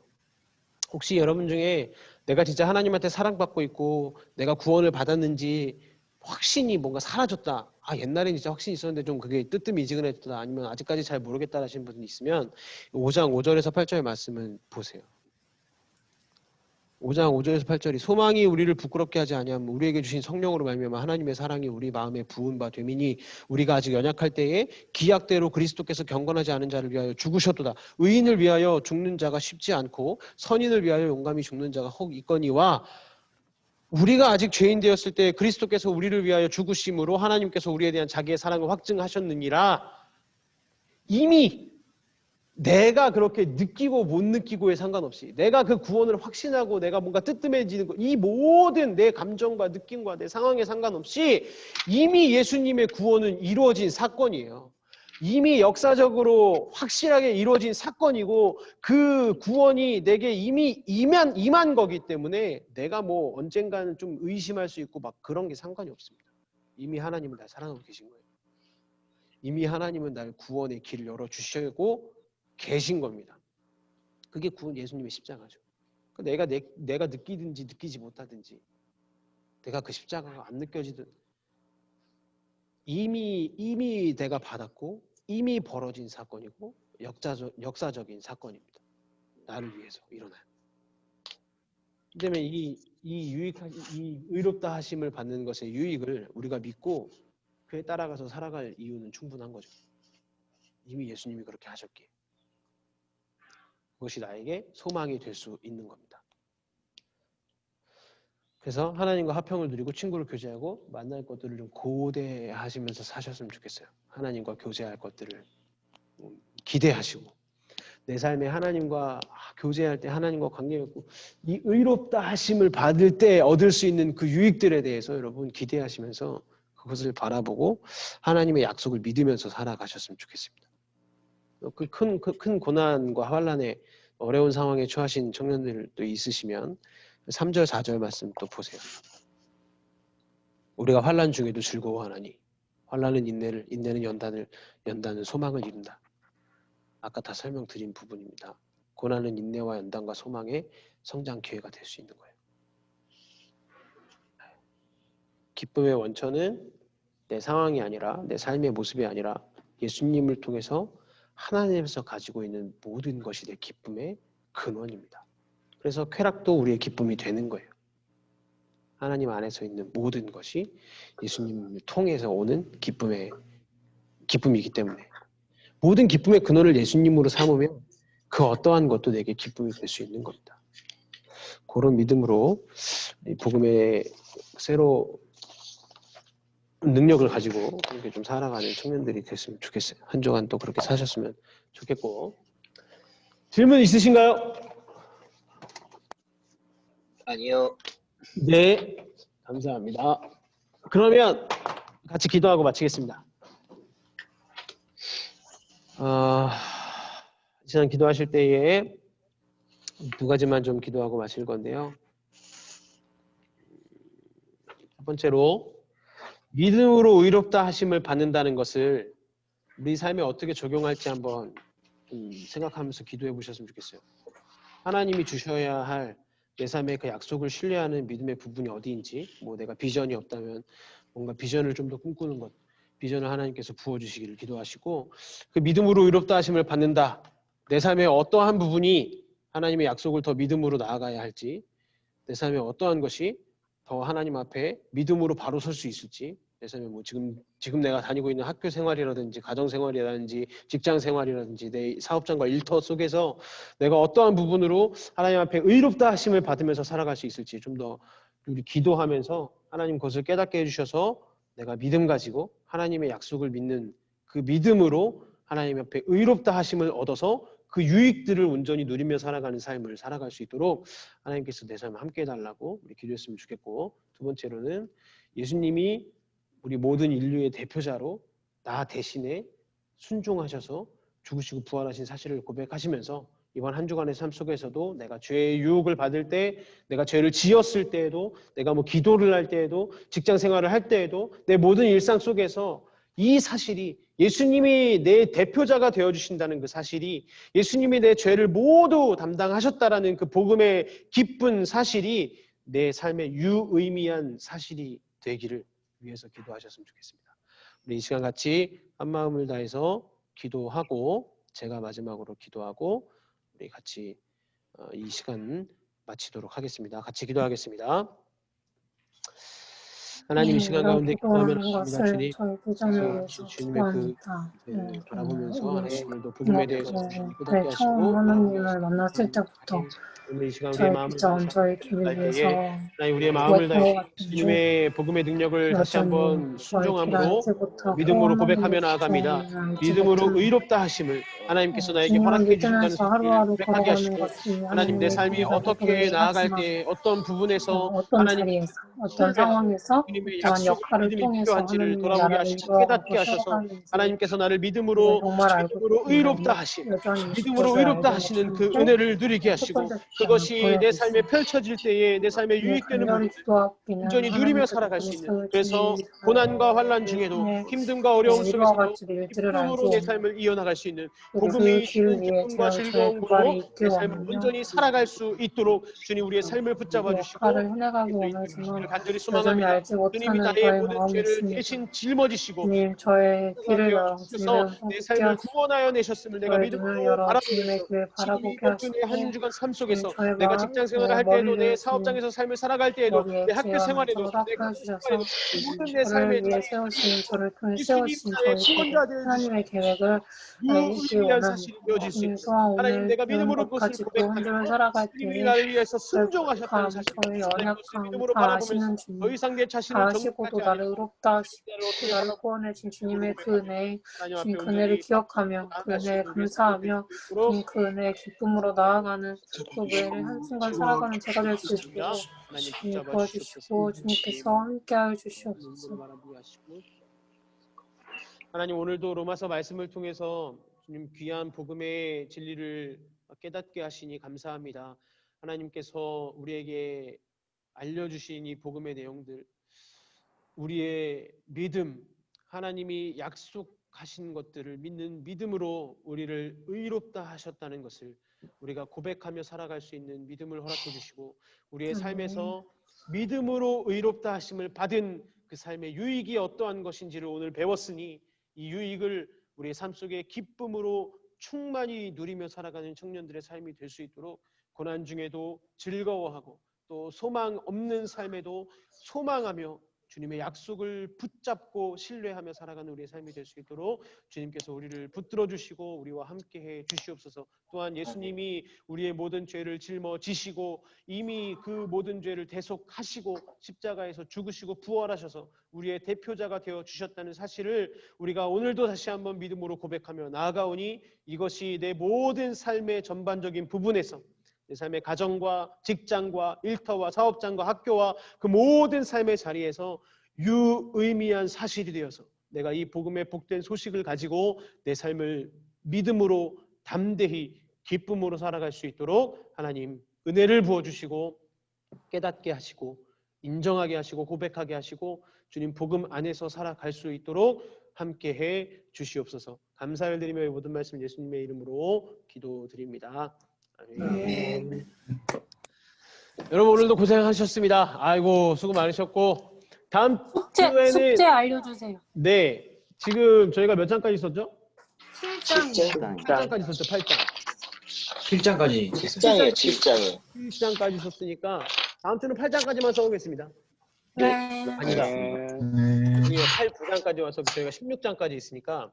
혹시 여러분 중에 내가 진짜 하나님한테 사랑받고 있고 내가 구원을 받았는지 확신이 뭔가 사라졌다. 아, 옛날엔 진짜 확신이 있었는데 좀 그게 뜨뜻미지근했다. 아니면 아직까지 잘 모르겠다 하시는 분이 있으면 5장 5절에서 8절의 말씀을 보세요. 5장 5절에서 8절이 소망이 우리를 부끄럽게 하지 아니하면 우리에게 주신 성령으로 말미암아 하나님의 사랑이 우리 마음에 부은 바 되미니 우리가 아직 연약할 때에 기약대로 그리스도께서 경건하지 않은 자를 위하여 죽으셨도다. 의인을 위하여 죽는 자가 쉽지 않고 선인을 위하여 용감히 죽는 자가 혹 있거니와 우리가 아직 죄인 되었을 때 그리스도께서 우리를 위하여 죽으심으로 하나님께서 우리에 대한 자기의 사랑을 확증하셨느니라. 이미 내가 그렇게 느끼고 못 느끼고에 상관없이 내가 그 구원을 확신하고 내가 뭔가 뜨뜻해지는 것, 이 모든 내 감정과 느낌과 내 상황에 상관없이 이미 예수님의 구원은 이루어진 사건이에요. 이미 역사적으로 확실하게 이루어진 사건이고 그 구원이 내게 이미 임한 거기 때문에 내가 뭐 언젠가는 좀 의심할 수 있고 막 그런 게 상관이 없습니다. 이미 하나님은 날 사랑하고 계신 거예요. 이미 하나님은 날 구원의 길을 열어주시고 계신 겁니다. 그게 구원 예수님의 십자가죠. 내가 느끼든지 느끼지 못하든지 내가 그 십자가가 안 느껴지든 이미 내가 받았고 이미 벌어진 사건이고 역사적인 사건입니다. 나를 위해서 일어나요. 그다음에 이 의롭다 하심을 받는 것의 유익을 우리가 믿고 그에 따라가서 살아갈 이유는 충분한 거죠. 이미 예수님이 그렇게 하셨기에. 그것이 나에게 소망이 될 수 있는 겁니다. 그래서 하나님과 화평을 누리고 친구를 교제하고 만날 것들을 좀 고대하시면서 사셨으면 좋겠어요. 하나님과 교제할 것들을 기대하시고 내 삶에 하나님과 교제할 때 하나님과 관계했고 이 의롭다 하심을 받을 때 얻을 수 있는 그 유익들에 대해서 여러분 기대하시면서 그것을 바라보고 하나님의 약속을 믿으면서 살아가셨으면 좋겠습니다. 그 큰 고난과 환난에 어려운 상황에 처하신 청년들도 있으시면 3절 4절 말씀 또 보세요. 우리가 환난 중에도 즐거워하나니 환난은 인내를 인내는 연단은 소망을 이룬다. 아까 다 설명드린 부분입니다. 고난은 인내와 연단과 소망의 성장 기회가 될 수 있는 거예요. 기쁨의 원천은 내 상황이 아니라 내 삶의 모습이 아니라 예수님을 통해서 하나님에서 가지고 있는 모든 것이 내 기쁨의 근원입니다. 그래서 쾌락도 우리의 기쁨이 되는 거예요. 하나님 안에서 있는 모든 것이 예수님을 통해서 오는 기쁨이기 때문에 모든 기쁨의 근원을 예수님으로 삼으면 그 어떠한 것도 내게 기쁨이 될 수 있는 겁니다. 그런 믿음으로 복음의 새로 능력을 가지고 그렇게 좀 살아가는 청년들이 됐으면 좋겠어요. 한 주간 또 그렇게 사셨으면 좋겠고. 질문 있으신가요? 아니요. 네, 감사합니다. 그러면 같이 기도하고 마치겠습니다. 지난 기도하실 때에 두 가지만 좀 기도하고 마칠 건데요. 첫 번째로 믿음으로 의롭다 하심을 받는다는 것을 우리 삶에 어떻게 적용할지 한번 생각하면서 기도해 보셨으면 좋겠어요. 하나님이 주셔야 할 내 삶의 그 약속을 신뢰하는 믿음의 부분이 어디인지, 뭐 내가 비전이 없다면 뭔가 비전을 좀 더 꿈꾸는 것, 비전을 하나님께서 부어주시기를 기도하시고, 그 믿음으로 의롭다 하심을 받는다. 내 삶의 어떠한 부분이 하나님의 약속을 더 믿음으로 나아가야 할지, 내 삶의 어떠한 것이 더 하나님 앞에 믿음으로 바로 설 수 있을지, 내 삶에 뭐 지금 내가 다니고 있는 학교 생활이라든지 가정 생활이라든지 직장 생활이라든지 내 사업장과 일터 속에서 내가 어떠한 부분으로 하나님 앞에 의롭다 하심을 받으면서 살아갈 수 있을지 좀 더 우리 기도하면서 하나님 그것을 깨닫게 해주셔서 내가 믿음 가지고 하나님의 약속을 믿는 그 믿음으로 하나님 앞에 의롭다 하심을 얻어서 그 유익들을 온전히 누리며 살아가는 삶을 살아갈 수 있도록 하나님께서 내 삶을 함께 해달라고 우리 기도했으면 좋겠고, 두 번째로는 예수님이 우리 모든 인류의 대표자로 나 대신에 순종하셔서 죽으시고 부활하신 사실을 고백하시면서 이번 한 주간의 삶 속에서도 내가 죄의 유혹을 받을 때, 내가 죄를 지었을 때에도, 내가 뭐 기도를 할 때에도, 직장 생활을 할 때에도 내 모든 일상 속에서 이 사실이 예수님이 내 대표자가 되어주신다는 그 사실이, 예수님이 내 죄를 모두 담당하셨다라는 그 복음의 기쁜 사실이 내 삶의 유의미한 사실이 되기를 위해서 기도하셨으면 좋겠습니다. 우리 이 시간 같이 한 마음을 다해서 기도하고 제가 마지막으로 기도하고 우리 같이 이 시간 마치도록 하겠습니다. 같이 기도하겠습니다. 하나님 이 시간 가운데 기도하면 기도하는 하십니다. 것을 주님 저희 비전을 그래서 위해서 주님의 그 기도합니다. 네, 바라보면서 우리 하나님 오늘도 복음에 대해서 네, 주님 네, 깨닫게 하시고 처음 하나님을 만났을 때부터 오늘 이 시간 우리의 저희 마음을 비전, 저희 길을 할 때에 위해서 하나님 우리의 마음을 다해 고백하고 주님의 복음의 능력을 다시 한번 저희 길을 순종함으로 알지 못하고 믿음으로 고백하며 하나님의 나아갑니다. 비전을 알지 믿음으로 못하는 의롭다 하심을 하나님께서 나에게 주님을 허락해 주신다는 믿으면서 사실을 하루하루 고백하게 걸어가는 하시고 것이 하나님 내 삶이 하나님의 어떻게 나아갈 하지만 때 어떤 부분에서 어떤 하나님 자리에서 어떤 상황에서 주님의 어떠한 약속을 역할을 믿음이 통해서 필요한지를 하나님의 돌아보게 나라를 하시고 이루어가고 깨닫게 하셔서 세워가는지 하나님께서 나를 우리가 믿음으로 정말 알고 의롭다 있는데 하심 여전히 믿음으로 20대를 의롭다 알지 하시는 그 못하는데 은혜를 누리게 첫 하시고 번째 그것이 보내고 내 삶에 있습니다. 펼쳐질 때에 내 삶에 유익되는 간절히 부분을 기도하기는 온전히 누리며 하나님께서 살아갈 수 우리 있는 세울 그래서 준비 고난과 환난 우리를 중에도 통해 힘듦과 어려움 이루어갈 속에서도 줄 일들을 기쁨으로 내 알고 삶을 이어나갈 수 있는 그리고 그 복음이 길 주는 위에 기쁨과 저의 즐거움으로 도발이 있길 내 삶을 원하며 온전히 살아갈 수 있도록 주님 우리의 삶을 붙잡아 주시고 역할을 해나가기 그래서 인도해 주시기를 원하지만 간절히 여전히 소망합니다. 알지 주님이 못하는 나의 저의 모든 마음이 죄를 있습니다. 대신 짊어지시고 주님, 저의 귀를 열어 주님의 주셔서 음성 내 듣게 삶을 하시고 구원하여 내셨음을 내가 저의 눈을 믿음으로 열어 주님의 바라보면서 길을 지금 이 바라보게 격분의 하시고 한 주간 삶 주님, 속에서 저의 내가 직장 생활을 할 때에도 내 머리를 주님 사업장에서 삶을 살아갈 때에도 머리에 내 학교 죄와 생활에도 난처를 내 닦아 가정 주셔서 생활에도 모든 내 삶의 저를 위해 자리에 세우신 저를 통해 예수님 세우신 나의 저희 길을 구원자들 하나님의 주시는 계획을 있길 유의미한 원합니다. 사실이 되어질 수 주님 있도록 또한 하나님 오늘 내가 배운 믿음으로 것 그것을 가지고 한 주를 고백하며 살아갈 주님이 때에 나를 위해서 저의 순종하셨다는 부족함, 사실 저의 하나님 그것을 연약함 믿음으로 다 바라보면서 아시는 더 주님 이상 내 다 자신을 아시고도 정죄하지 나를 아니하고 의롭다 하시고 나를 또 어떻게 나를 바라보고 구원해준 믿음으로 주님의 그 고백하며 은혜에 하나님 앞에 주님 그 은혜를 온전히 기억하며 그 나아갈 수 은혜에 있는 우리의 삶이 될 감사하며 수 있도록 주님 그 은혜의 기쁨으로 나아가는 그 매일 한순간 살아가는 제가 될 수 있도록 하나님 주님 붙잡아 주시옵소서. 도와주시고 주님께서 함께하여 주시옵소서. 눈으로 바라보게 하시고 하나님 오늘도 로마서 말씀을 통해서 주님 귀한 복음의 진리를 깨닫게 하시니 감사합니다. 하나님께서 우리에게 알려주신 이 복음의 내용들 우리의 믿음 하나님이 약속하신 것들을 믿는 믿음으로 우리를 의롭다 하셨다는 것을 우리가 고백하며 살아갈 수 있는 믿음을 허락해 주시고 우리의 삶에서 믿음으로 의롭다 하심을 받은 그 삶의 유익이 어떠한 것인지를 오늘 배웠으니 이 유익을 우리의 삶 속에 기쁨으로 충만히 누리며 살아가는 청년들의 삶이 될 수 있도록 고난 중에도 즐거워하고 또 소망 없는 삶에도 소망하며 주님의 약속을 붙잡고 신뢰하며 살아가는 우리의 삶이 될 수 있도록 주님께서 우리를 붙들어 주시고 우리와 함께해 주시옵소서. 또한 예수님이 우리의 모든 죄를 짊어지시고 이미 그 모든 죄를 대속하시고 십자가에서 죽으시고 부활하셔서 우리의 대표자가 되어 주셨다는 사실을 우리가 오늘도 다시 한번 믿음으로 고백하며 나아가오니 이것이 내 모든 삶의 전반적인 부분에서 내 삶의 가정과 직장과 일터와 사업장과 학교와 그 모든 삶의 자리에서 유의미한 사실이 되어서 내가 이 복음의 복된 소식을 가지고 내 삶을 믿음으로 담대히 기쁨으로 살아갈 수 있도록 하나님 은혜를 부어주시고 깨닫게 하시고 인정하게 하시고 고백하게 하시고 주님 복음 안에서 살아갈 수 있도록 함께해 주시옵소서. 감사를 드리며 이 모든 말씀 예수님의 이름으로 기도드립니다. 아멘. 여러분 오늘도 고생하셨습니다. 아이고 수고 많으셨고 다음 주에는 숙제 알려주세요. 네 지금 저희가 몇 장까지 있었죠? 7장. 8장까지 있었죠. 8장. 7장까지 7장이에요, 7장이. 7장까지 있었으니까 다음 주는 8장까지만 써오겠습니다. 네. 아니다. 네. 우리가 8, 9장까지 와서 저희가 16장까지 있으니까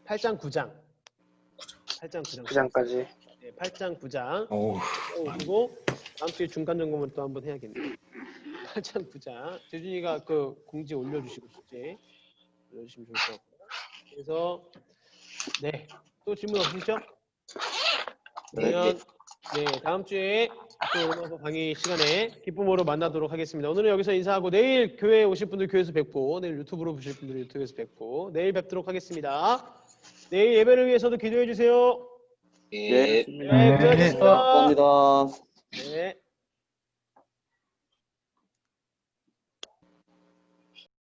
8장, 9장. 8장, 9장. 9장까지. 네, 8장, 9장. 어우, 그리고 다음 주에 중간 점검을 또 한번 해야겠네요. 8장, 9장. 재준이가 그 공지 올려주시고 숙제 올려주시면 좋을 것 같고요. 그래서 네, 또 질문 없으시죠? 그러면 네, 다음 주에 또 로마서 강의 시간에 기쁨으로 만나도록 하겠습니다. 오늘은 여기서 인사하고 내일 교회에 오실 분들 교회에서 뵙고 내일 유튜브로 보실 분들 유튜브에서 뵙고 내일 뵙도록 하겠습니다. 내일 예배를 위해서도 기도해 주세요. 예. 네, 고생하셨습니다. 감사합니다. 네.